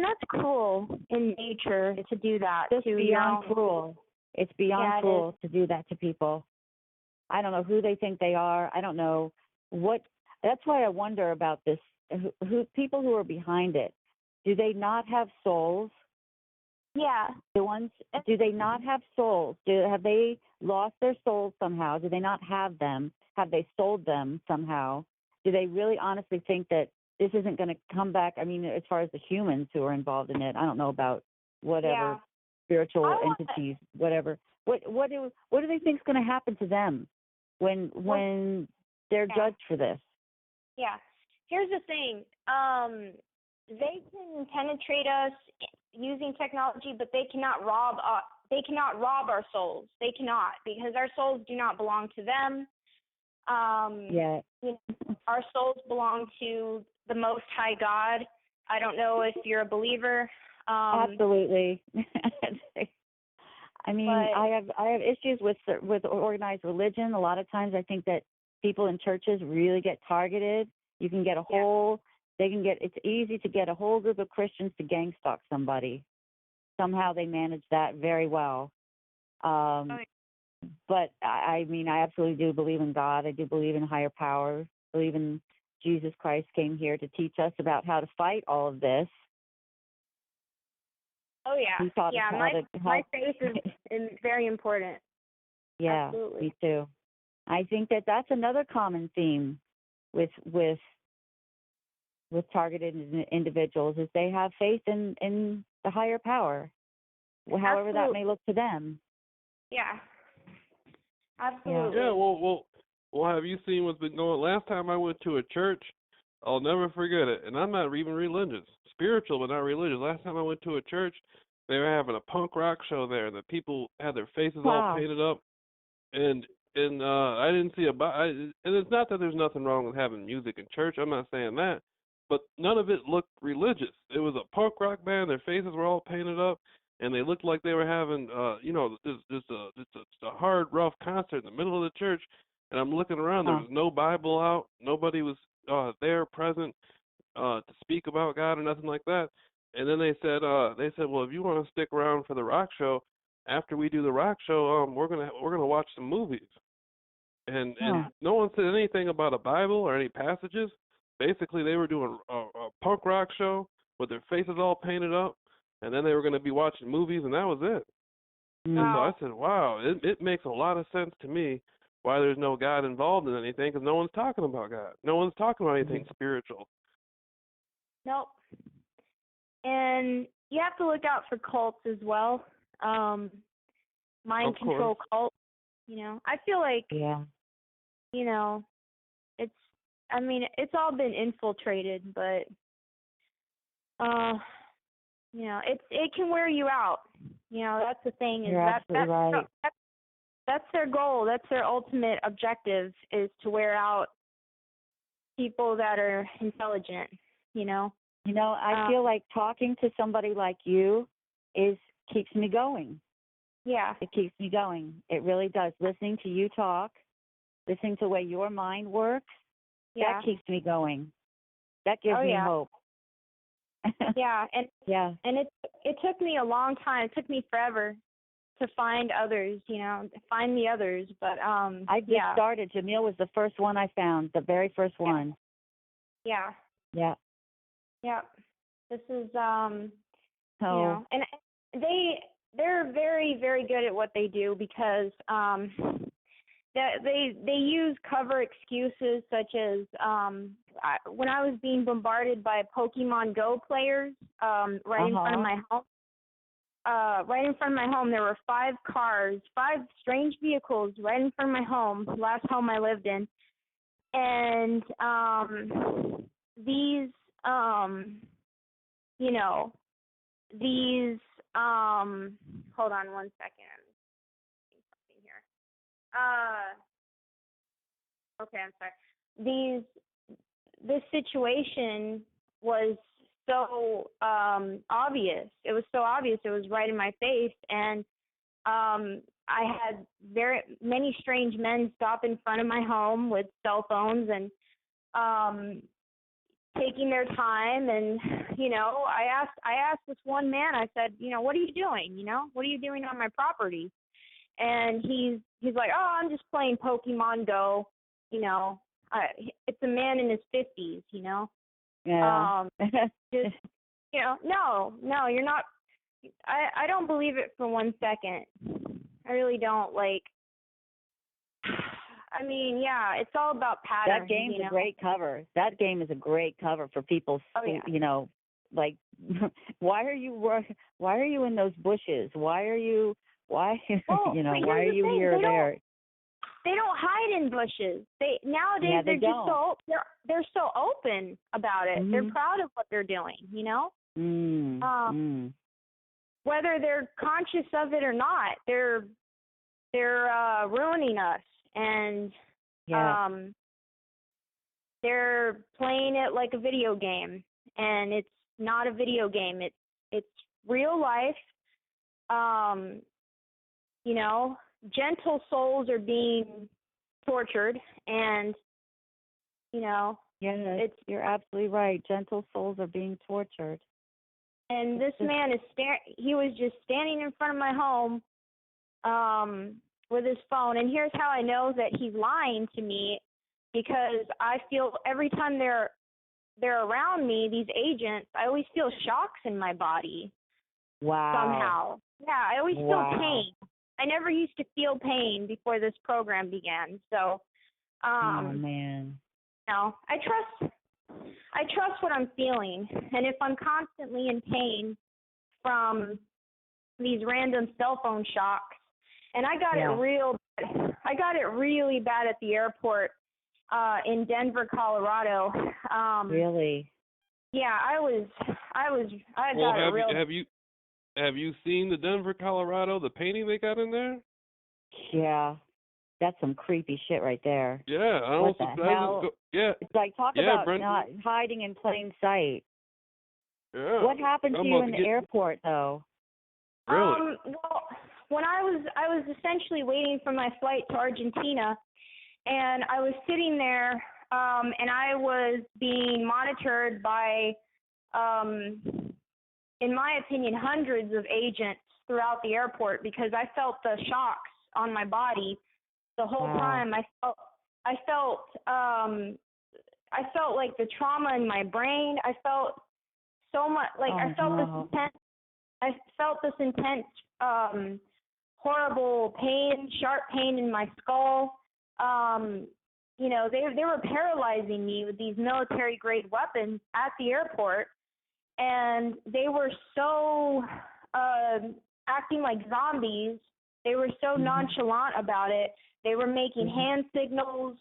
that's cruel in nature to do that. It's beyond cruel. It's beyond cruel to do that to people. I don't know who they think they are. I don't know what. That's why I wonder about this. Who people who are behind it? Do they not have souls? Yeah. The ones, do they not have souls? Have they lost their souls somehow? Do they not have them? Have they sold them somehow? Do they really honestly think that this isn't going to come back? I mean, as far as the humans who are involved in it, I don't know about whatever spiritual entities, whatever. What do they think is going to happen to them when they're judged for this? Yeah. Here's the thing. They can penetrate us using technology, but they cannot rob our souls. They cannot, because our souls do not belong to them. You know, our souls belong to the Most High God. I don't know if you're a believer. Absolutely. I mean, I have issues with organized religion. A lot of times, I think that people in churches really get targeted. You can get it's easy to get a whole group of Christians to gang stalk somebody. Somehow they manage that very well. But I mean, I absolutely do believe in God. I do believe in higher power. I believe in Jesus Christ came here to teach us about how to fight all of this. Oh yeah, He taught us my faith is very important. Yeah, absolutely. Me too. I think that that's another common theme with targeted individuals is they have faith in the higher power, however that may look to them. Yeah, absolutely. Yeah. Well. Have you seen what's been going? Last time I went to a church, I'll never forget it. And I'm not even religious, spiritual, but not religious. Last time I went to a church, they were having a punk rock show there. The people had their faces all painted up, and I didn't see and it's not that there's nothing wrong with having music in church. I'm not saying that, but none of it looked religious. It was a punk rock band. Their faces were all painted up, and they looked like they were having just a hard, rough concert in the middle of the church. And I'm looking around. There was no Bible out. Nobody was there present to speak about God or nothing like that. And then they said, well, if you want to stick around for the rock show, after we do the rock show, we're gonna watch some movies. And no one said anything about a Bible or any passages. Basically, they were doing a punk rock show with their faces all painted up, and then they were going to be watching movies, and that was it. And so I said, wow, it makes a lot of sense to me why there's no God involved in anything, because no one's talking about God. No one's talking about anything spiritual. Nope. And you have to look out for cults as well. Mind control cults. You know, I feel like, you know, it's all been infiltrated, but, you know, it can wear you out. You know, that's the thing. That's their goal. That's their ultimate objective, is to wear out people that are intelligent, you know. You know, I feel like talking to somebody like you keeps me going. Yeah. It keeps me going. It really does. Listening to you talk, listening to the way your mind works, that keeps me going. That gives me hope. And it took me a long time. It took me forever to find others, you know, find the others. But I just started. Jameel was the first one I found, the very first one. Yeah. Yeah. Yeah. This is you know, and they're very, very good at what they do, because they use cover excuses such as when I was being bombarded by Pokemon Go players right in front of my home. Right in front of my home, there were 5 strange vehicles right in front of my home, last home I lived in. And these, you know, hold on one second. I'm something here. Okay, I'm sorry. This situation was so obvious. It was so obvious. It was right in my face, and I had very many strange men stop in front of my home with cell phones and taking their time. And you know, I asked this one man. I said, you know, what are you doing? You know, what are you doing on my property? And he's like, oh, I'm just playing Pokemon Go. You know, it's a man in his 50s. You know. Yeah. Just, you know, no, you're not. I don't believe it for 1 second. I really don't. Like, I mean, yeah, it's all about patterns. That game's you know? a great cover. That game is a great cover for people. Oh, yeah. You know, like, why are you in those bushes? Why well, you know, but why are here's the you thing. here or there? They don't hide in bushes. Nowadays Yeah, they they're just don't. they're so open about it. Mm-hmm. They're proud of what they're doing, you know? Whether they're conscious of it or not, they're ruining us, and they're playing it like a video game, and it's not a video game. It's real life. You know, gentle souls are being tortured, and you know, you're absolutely right. Gentle souls are being tortured. And this man is he was just standing in front of my home with his phone. And here's how I know that he's lying to me, because I feel every time they're around me, these agents, I always feel shocks in my body. Wow. Somehow. Yeah, I always feel pain. I never used to feel pain before this program began. So, oh man. No, I trust what I'm feeling, and if I'm constantly in pain from these random cell phone shocks, and I got it really bad at the airport in Denver, Colorado. Really? Yeah, I got it real. Have you seen the Denver, Colorado, the painting they got in there? Yeah. That's some creepy shit right there. Yeah, I what the hell? Yeah. It's like about not hiding in plain sight. Yeah. What happened to you in the airport, though? Really? Well, when I was essentially waiting for my flight to Argentina, and I was sitting there, and I was being monitored by, in my opinion, hundreds of agents throughout the airport, because I felt the shocks on my body. The whole time I felt like the trauma in my brain. I felt so much like I felt this intense horrible pain, sharp pain in my skull. You know, they were paralyzing me with these military grade weapons at the airport, and they were so acting like zombies. They were so nonchalant about it. They were making hand signals.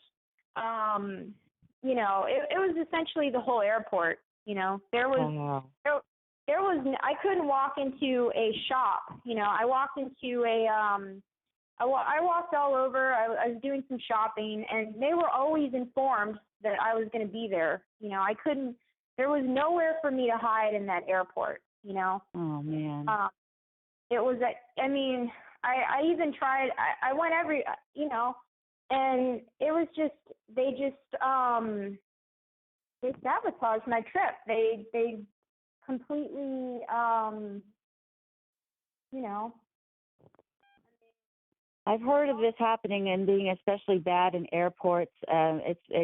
You know, it was essentially the whole airport. You know, there was I couldn't walk into a shop. You know, I walked into I walked all over. I was doing some shopping, and they were always informed that I was going to be there. You know, there was nowhere for me to hide in that airport. You know. Oh man. It was I even tried. I went you know, and it was just they sabotaged my trip. They completely you know. I've heard of this happening and being especially bad in airports.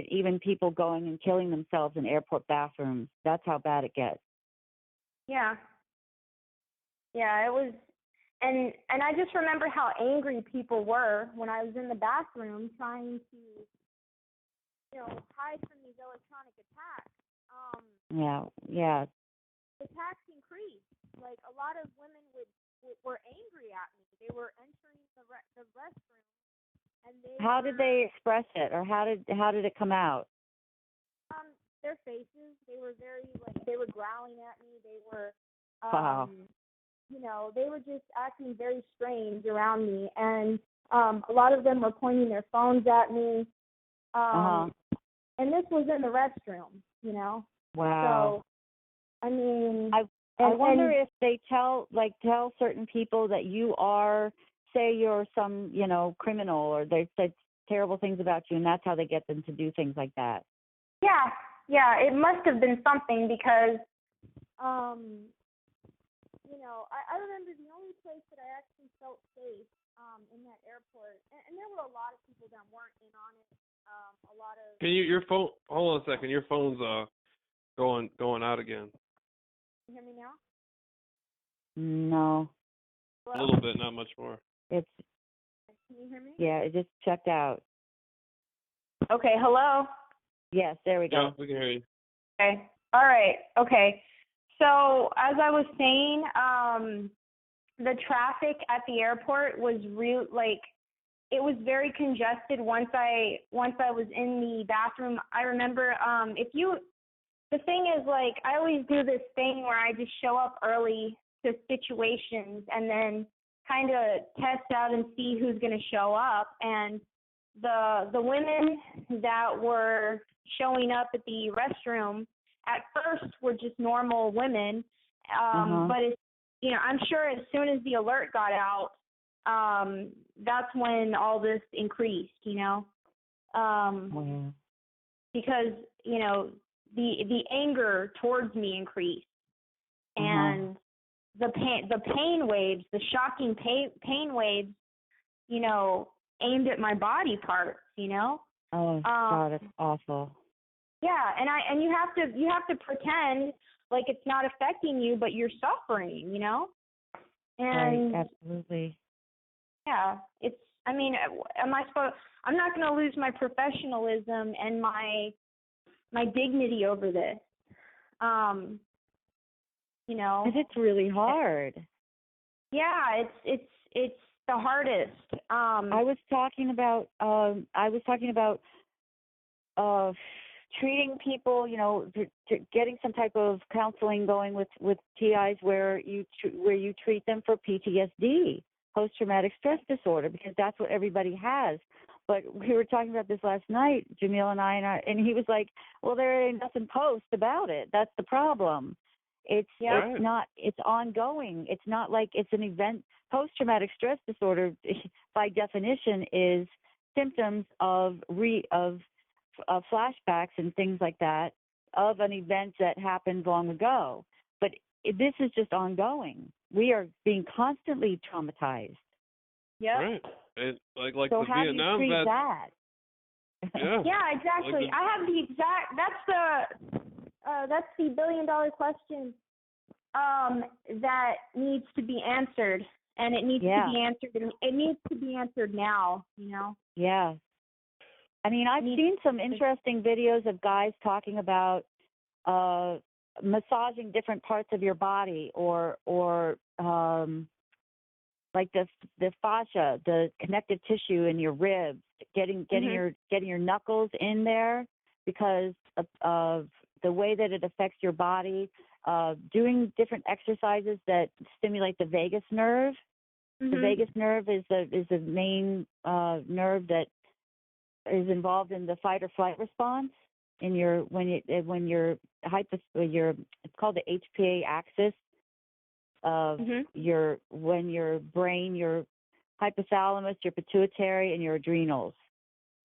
Even people going and killing themselves in airport bathrooms. That's how bad it gets. Yeah. Yeah, it was. And I just remember how angry people were when I was in the bathroom trying to, you know, hide from these electronic attacks. Yeah. Attacks increased. Like, a lot of women were angry at me. They were entering the restroom, and How did they express it, or how did it come out? Their faces. They were they were growling at me. They were. Wow. You know, they were just acting very strange around me, and a lot of them were pointing their phones at me. And this was in the restroom, you know. Wow. So, I mean, I wonder if they tell certain people that you are, say you're some, you know, criminal, or they said terrible things about you, and that's how they get them to do things like that. Yeah, it must have been something, because you know, I remember the only place that I actually felt safe in that airport, and there were a lot of people that weren't in on it. A lot of. Can your phone? Hold on a second. Your phone's going out again. Can you hear me now? No. A little bit, not much more. It's. Can you hear me? Yeah, it just checked out. Okay, hello? Yes, there we go. Yeah, we can hear you. Okay. All right. Okay. So as I was saying, the traffic at the airport was it was very congested once I was in the bathroom. I remember the thing is, like, I always do this thing where I just show up early to situations and then kind of test out and see who's going to show up. And the women that were showing up at the restroom at first were just normal women, but it's, I'm sure as soon as the alert got out, that's when all this increased, because the anger towards me increased, and the pain waves, the shocking pain waves, aimed at my body parts, Oh God, it's awful. Yeah, and you have to pretend like it's not affecting you, but you're suffering, And right, absolutely. Yeah, I'm not going to lose my professionalism and my dignity over this. Because it's really hard. Yeah, it's the hardest. I was talking about treating people, getting some type of counseling going with TIs where you treat them for PTSD, post-traumatic stress disorder, because that's what everybody has. But we were talking about this last night, Jameel and I, and he was like, well, there ain't nothing post about it. That's the problem. It's not, it's ongoing. It's not like it's an event. Post-traumatic stress disorder, by definition, is symptoms of flashbacks and things like that of an event that happened long ago. But this is just ongoing. We are being constantly traumatized. Yeah. Right. And like so the how Vietnam do you treat vets. that? Yeah, exactly. I have the exact. That's the $1 billion question. That needs to be answered, and it needs to be answered. It needs to be answered now. Yeah. I mean, I've seen some interesting videos of guys talking about massaging different parts of your body, or like the fascia, the connective tissue in your ribs, getting your knuckles in there because of the way that it affects your body. Doing different exercises that stimulate the vagus nerve. The vagus nerve is the main nerve that is involved in the fight or flight response in it's called the HPA axis of when your brain, your hypothalamus, your pituitary, and your adrenals.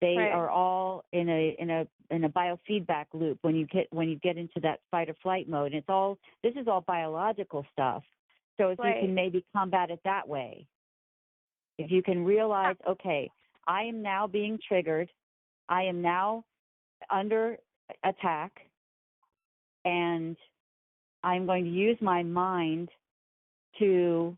They are all in a biofeedback loop when you get into that fight or flight mode. And this is all biological stuff. So if you can maybe combat it that way, if you can realize, okay, I am now being triggered, I am now under attack, and I'm going to use my mind to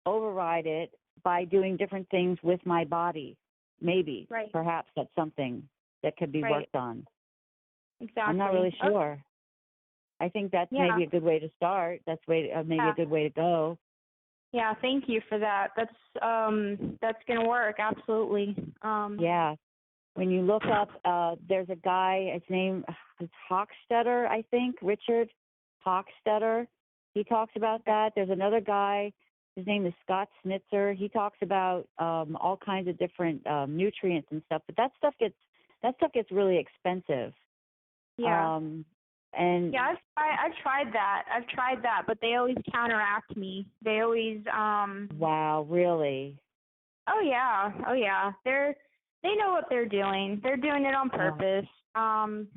override it by doing different things with my body. Maybe, perhaps that's something that could be worked on. Exactly. I'm not really sure. Okay. I think that's maybe a good way to start. That's maybe a good way to go. Yeah, thank you for that. That's going to work, absolutely. Yeah. When you look up, there's a guy, his name is Hochstetter, I think, Richard Hochstetter. He talks about that. There's another guy, his name is Scott Snitzer. He talks about all kinds of different nutrients and stuff, but that stuff gets really expensive. Yeah. And yeah, I've tried that, but they always counteract me. They always Wow, really? Oh yeah. They know what they're doing. They're doing it on purpose. But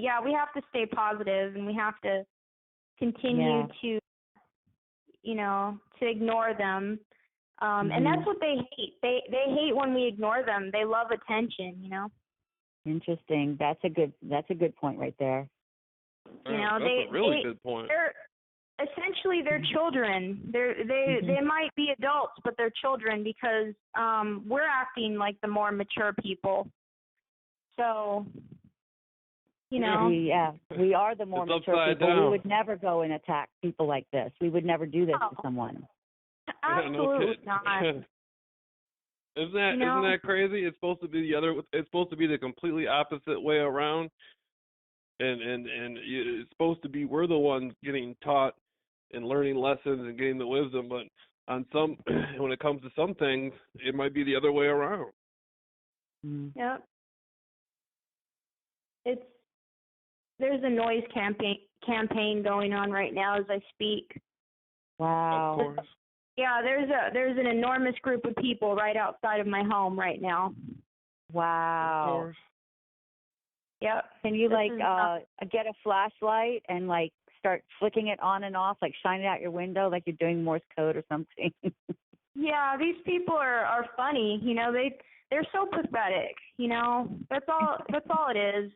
yeah, we have to stay positive, and we have to continue to ignore them. And that's what they hate. They hate when we ignore them. They love attention, Interesting. That's a good point right there. That's a really good point. essentially they're children. They might be adults, but they're children because we're acting like the more mature people. So, you know. We are the more mature people. Down. We would never go and attack people like this. We would never do this to someone. Absolutely not. Isn't that crazy? It's supposed to be it's supposed to be the completely opposite way around. And it's supposed to be we're the ones getting taught and learning lessons and getting the wisdom, but when it comes to some things, it might be the other way around. Yep. There's a noise campaign going on right now as I speak. Wow. Of course. Yeah, there's an enormous group of people right outside of my home right now. Wow. Of course. Yep. Can you get a flashlight and start flicking it on and off, shine it out your window like you're doing Morse code or something? Yeah, these people are funny. They're so pathetic. That's all it is.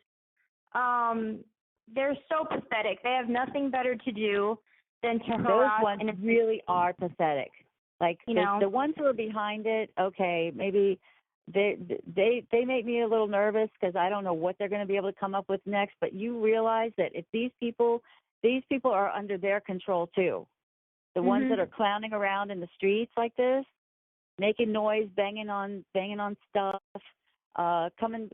They're so pathetic. They have nothing better to do than to harass. Those ones really are pathetic. The ones who are behind it, okay, maybe they make me a little nervous because I don't know what they're going to be able to come up with next. But you realize that if these people are under their control too. The ones that are clowning around in the streets like this, making noise, banging on stuff, coming,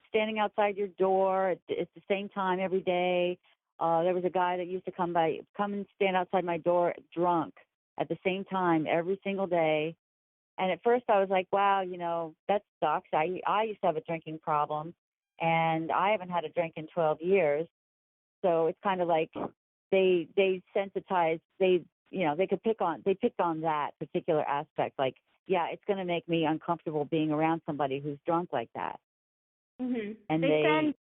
standing outside your door at the same time every day. There was a guy that used to come and stand outside my door drunk at the same time every single day. And at first I was like, wow, that sucks. I used to have a drinking problem, and I haven't had a drink in 12 years. So it's kind of like they sensitized, they picked on that particular aspect. It's going to make me uncomfortable being around somebody who's drunk like that. Mhm. And they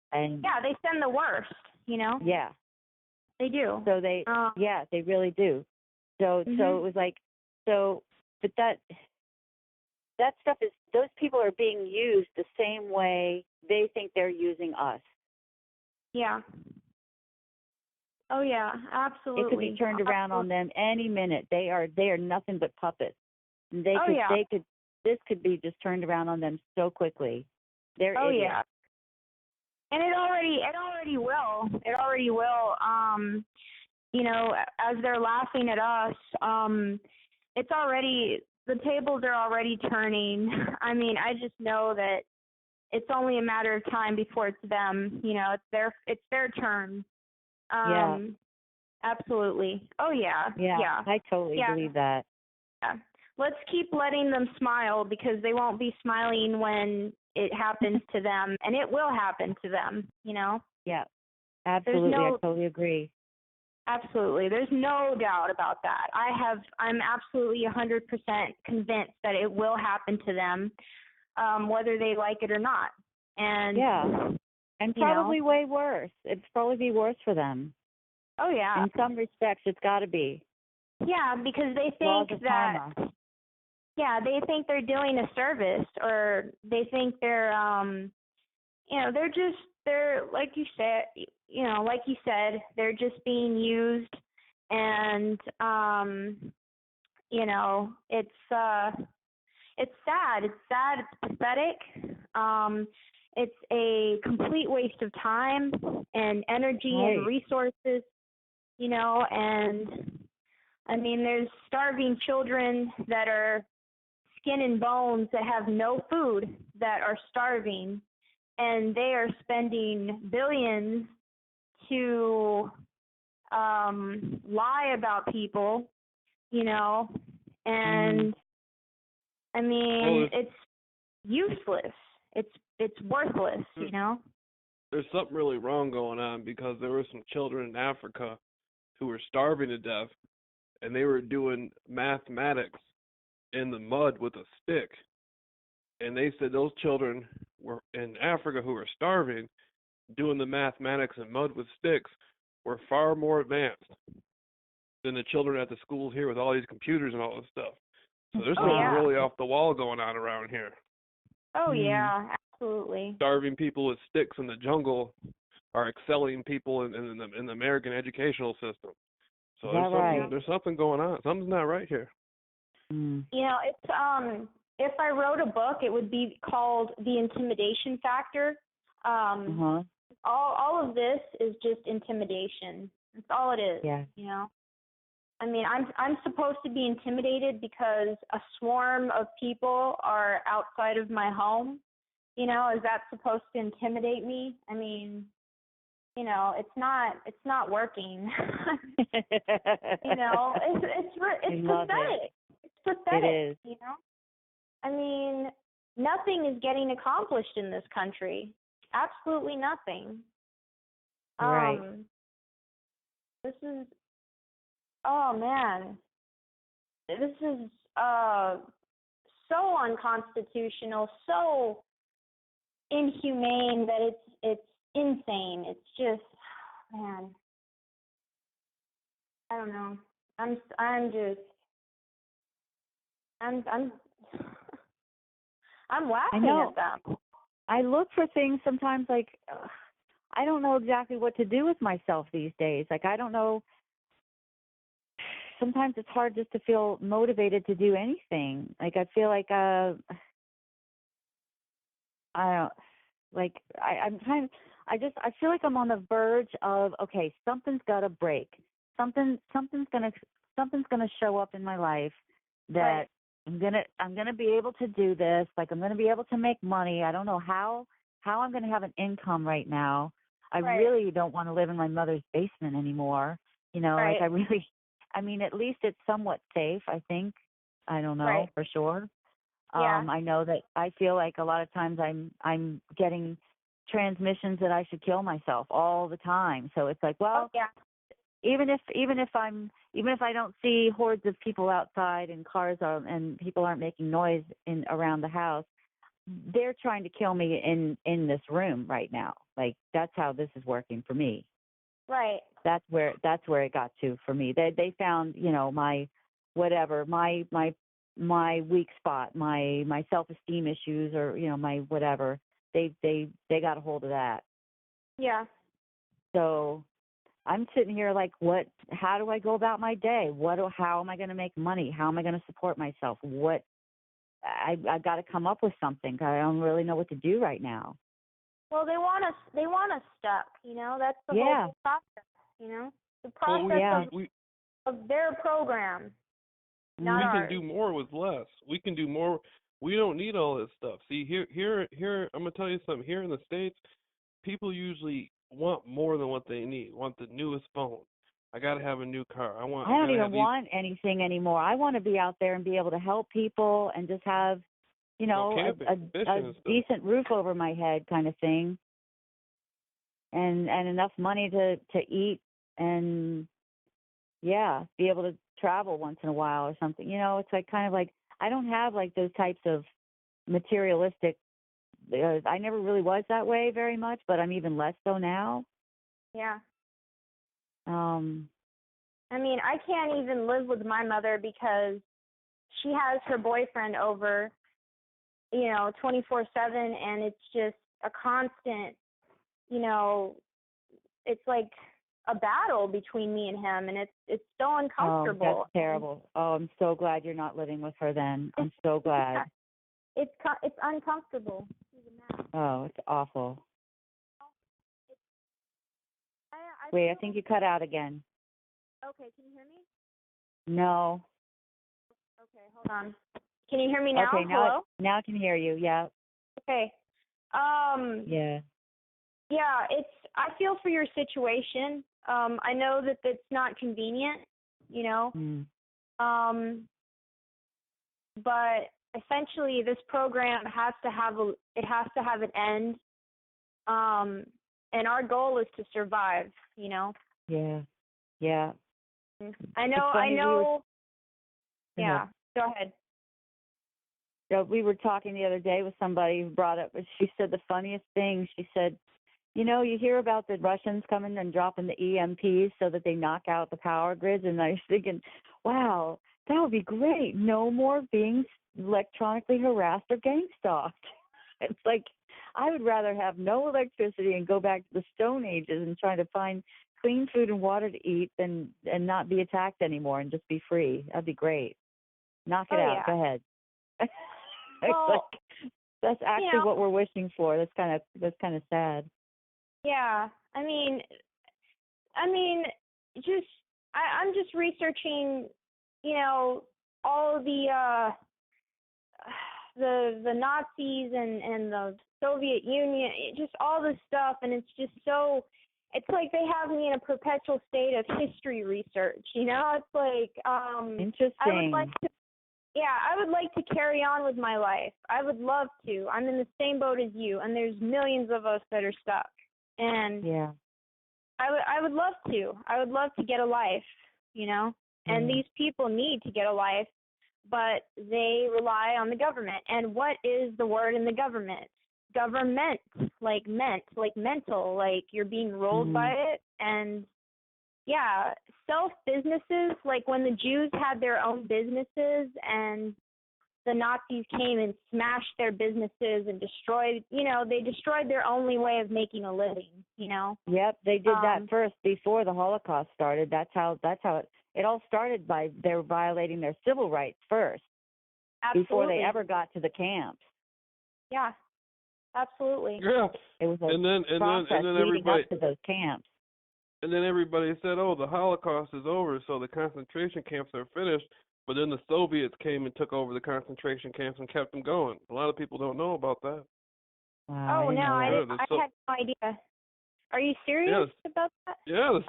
send the worst, Yeah. They do. So they really do. So it was but that stuff those people are being used the same way they think they're using us. Yeah. Oh yeah, absolutely. It could be turned around on them any minute. They are nothing but puppets. This could be just turned around on them so quickly. They're idiots. Yeah. And it already will. It already will. As they're laughing at us, the tables are already turning. I mean, I just know that it's only a matter of time before it's them. It's their turn. Absolutely. Oh yeah. Yeah. I totally believe that. Yeah. Let's keep letting them smile, because they won't be smiling when it happens to them, and it will happen to them. Yeah. Absolutely. I totally agree. Absolutely. There's no doubt about that. I'm absolutely 100% convinced that it will happen to them, whether they like it or not. And and probably way worse. It'd probably be worse for them. Oh yeah. In some respects, it's got to be. Yeah, because they think that. Karma. Yeah, they think they're doing a service, or they think they're, they're like you said, they're just being used, and it's sad. It's sad. It's pathetic. It's a complete waste of time and energy and resources. And I mean, there's starving children that are skin and bones that have no food, that are starving, and they are spending billions to lie about people, and I mean, it's useless. It's worthless, There's something really wrong going on, because there were some children in Africa who were starving to death, and they were doing mathematics in the mud with a stick. And they said those children were in Africa who were starving, doing the mathematics in mud with sticks, were far more advanced than the children at the schools here with all these computers and all this stuff. So there's something really off the wall going on around here. Oh yeah, absolutely. Starving people with sticks in the jungle are excelling people in the American educational system. So Yeah, right. there's something going on. Something's not right here. Mm. You know, it's if I wrote a book, it would be called The Intimidation Factor. All of this is just intimidation. That's all it is. Yeah. You know, I mean, I'm supposed to be intimidated because a swarm of people are outside of my home. You know, is that supposed to intimidate me? I mean, you know, it's not working. You know, it's pathetic. It's pathetic. It is. You know, I mean, nothing is getting accomplished in this country. Absolutely nothing. Right. This is, oh man, this is so unconstitutional, so inhumane that it's insane. It's just, man, I don't know. I'm I'm laughing at them. I look for things sometimes like I don't know exactly what to do with myself these days. Like I don't know. Sometimes it's hard just to feel motivated to do anything. Like I feel like I don't like I'm kind of I feel like I'm on the verge of okay, something's got to break. Something's gonna show up in my life that Right. I'm gonna be able to do this. Like I'm gonna be able to make money. I don't know how I'm gonna have an income right now. I really don't want to live in my mother's basement anymore. You know, like I mean, at least it's somewhat safe, I think. I don't know for sure. Yeah. I know that I feel like a lot of times I'm getting transmissions that I should kill myself all the time. So it's like, well, even if I don't see hordes of people outside and cars are and people aren't making noise around the house, they're trying to kill me in this room right now. Like that's how this is working for me. Right. That's where it got to for me. They found, you know, my whatever, my weak spot, my self-esteem issues or, you know, my whatever. They got a hold of that. Yeah. So I'm sitting here like, how do I go about my day? How am I going to make money? How am I going to support myself? I got to come up with something. I don't really know what to do right now. Well, they want us stuck, you know. That's the whole process, you know. The process of their program. Not ours. We can do more with less. We can do more. We don't need all this stuff. See, here I'm going to tell you something. Here in the States, people usually want more than what they need. Want the newest phone. I got to have a new car. I don't even want anything anymore. I want to be out there and be able to help people and just have, you know, a decent roof over my head kind of thing. And enough money to eat and be able to travel once in a while or something. You know, it's like kind of like I don't have like those types of materialistic I never really was that way very much, but I'm even less so now. Yeah. I mean, I can't even live with my mother because she has her boyfriend over, you know, 24/7, and it's just a constant, you know, it's like a battle between me and him, and it's so uncomfortable. Oh, that's terrible. Oh, I'm so glad you're not living with her then. I'm so glad. It's uncomfortable. Oh, it's awful. Wait, I think you cut out again. Okay, can you hear me? No. Okay, hold on. Can you hear me now? Okay, Hello? Now I can hear you. Yeah. Okay. Yeah. Yeah, I feel for your situation. I know that it's not convenient, you know. But essentially this program has to have an end. And our goal is to survive, you know. Yeah. Yeah. I know. Yeah. Go ahead. So we were talking the other day with somebody who brought up, she said the funniest thing, she said, you know, you hear about the Russians coming and dropping the EMPs so that they knock out the power grids. And I was thinking, wow, that would be great. No more being electronically harassed or gang stalked. It's like, I would rather have no electricity and go back to the Stone Ages and try to find clean food and water to eat and not be attacked anymore and just be free. That'd be great. Knock it out. Yeah. Go ahead. Well, that's actually what we're wishing for. That's kind of sad. Yeah. I'm just researching, all of the Nazis and the Soviet Union, just all this stuff, and it's just so, it's like they have me in a perpetual state of history research. It's like interesting. I would like to carry on with my life. I would love to. I'm in the same boat as you, and there's millions of us that are stuck. And I would love to. I would love to get a life, and these people need to get a life, but they rely on the government. And what is the word in the government? Government, like mental, like you're being rolled by it. And self-businesses, like when the Jews had their own businesses and the Nazis came and smashed their businesses and destroyed, they destroyed their only way of making a living, Yep, they did that first before the Holocaust started. That's how it all started, by they were violating their civil rights first. Absolutely. Before they ever got to the camps. Yeah. Absolutely. Yeah. It was a and then leading everybody up to those camps. And then everybody said, "Oh, the Holocaust is over, so the concentration camps are finished." But then the Soviets came and took over the concentration camps and kept them going. A lot of people don't know about that. Wow, I had no idea. Are you serious about that? Yeah.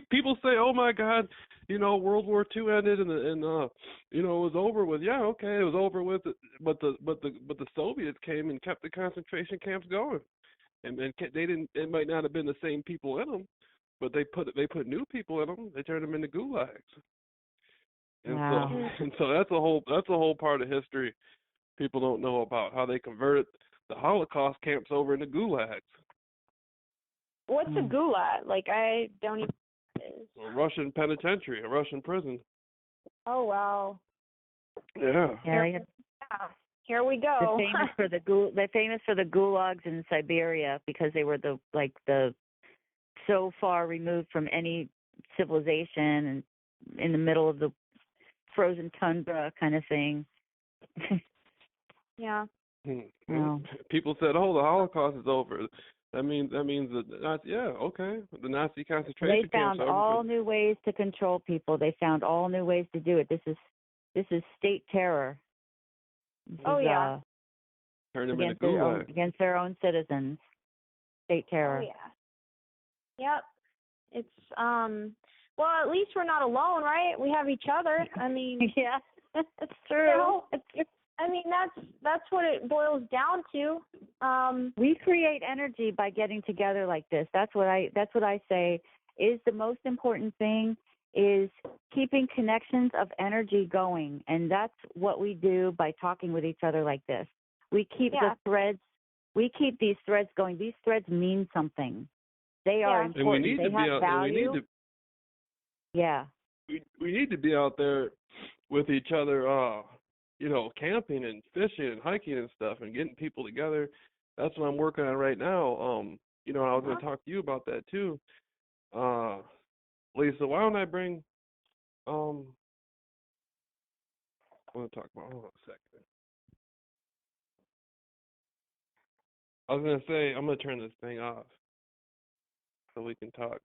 People say, "Oh my God, World War II ended and it was over with." Yeah, okay, it was over with. But the Soviets came and kept the concentration camps going, and they didn't. It might not have been the same people in them, but they put new people in them. They turned them into gulags. And so that's a whole part of history people don't know about, how they converted the Holocaust camps over into gulags. What's a gulag? Like, I don't even. A Russian penitentiary, a Russian prison. Oh wow. Yeah. Here we go. They're famous for the gulags in Siberia because they were so far removed from any civilization and in the middle of the frozen tundra kind of thing. Yeah. People said, "Oh, the Holocaust is over." That means the Nazi concentration camps. They found all new ways to control people. They found all new ways to do it. This is state terror. Turn them into gulags against their own citizens. State terror. Oh yeah. Yep. It's well, at least we're not alone, right? We have each other. I mean, yeah, that's true. That's what it boils down to. We create energy by getting together like this. That's what I say is the most important thing, is keeping connections of energy going, and that's what we do by talking with each other like this. We keep the threads. We keep these threads going. These threads mean something. They are important. And we need they to have value. We need to be out there with each other, camping and fishing and hiking and stuff, and getting people together. That's what I'm working on right now. I was going to talk to you about that too. Lisa, why don't I bring I want to talk about, hold on a second. I was going to say, I'm going to turn this thing off so we can talk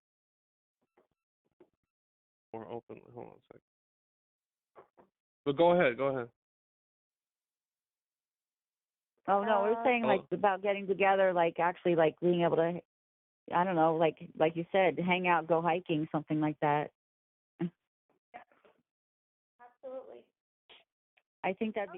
more openly. Hold on a second. But go ahead. Oh no, we're saying about getting together, actually being able to, I don't know, like you said, hang out, go hiking, something like that. Absolutely. I think that'd be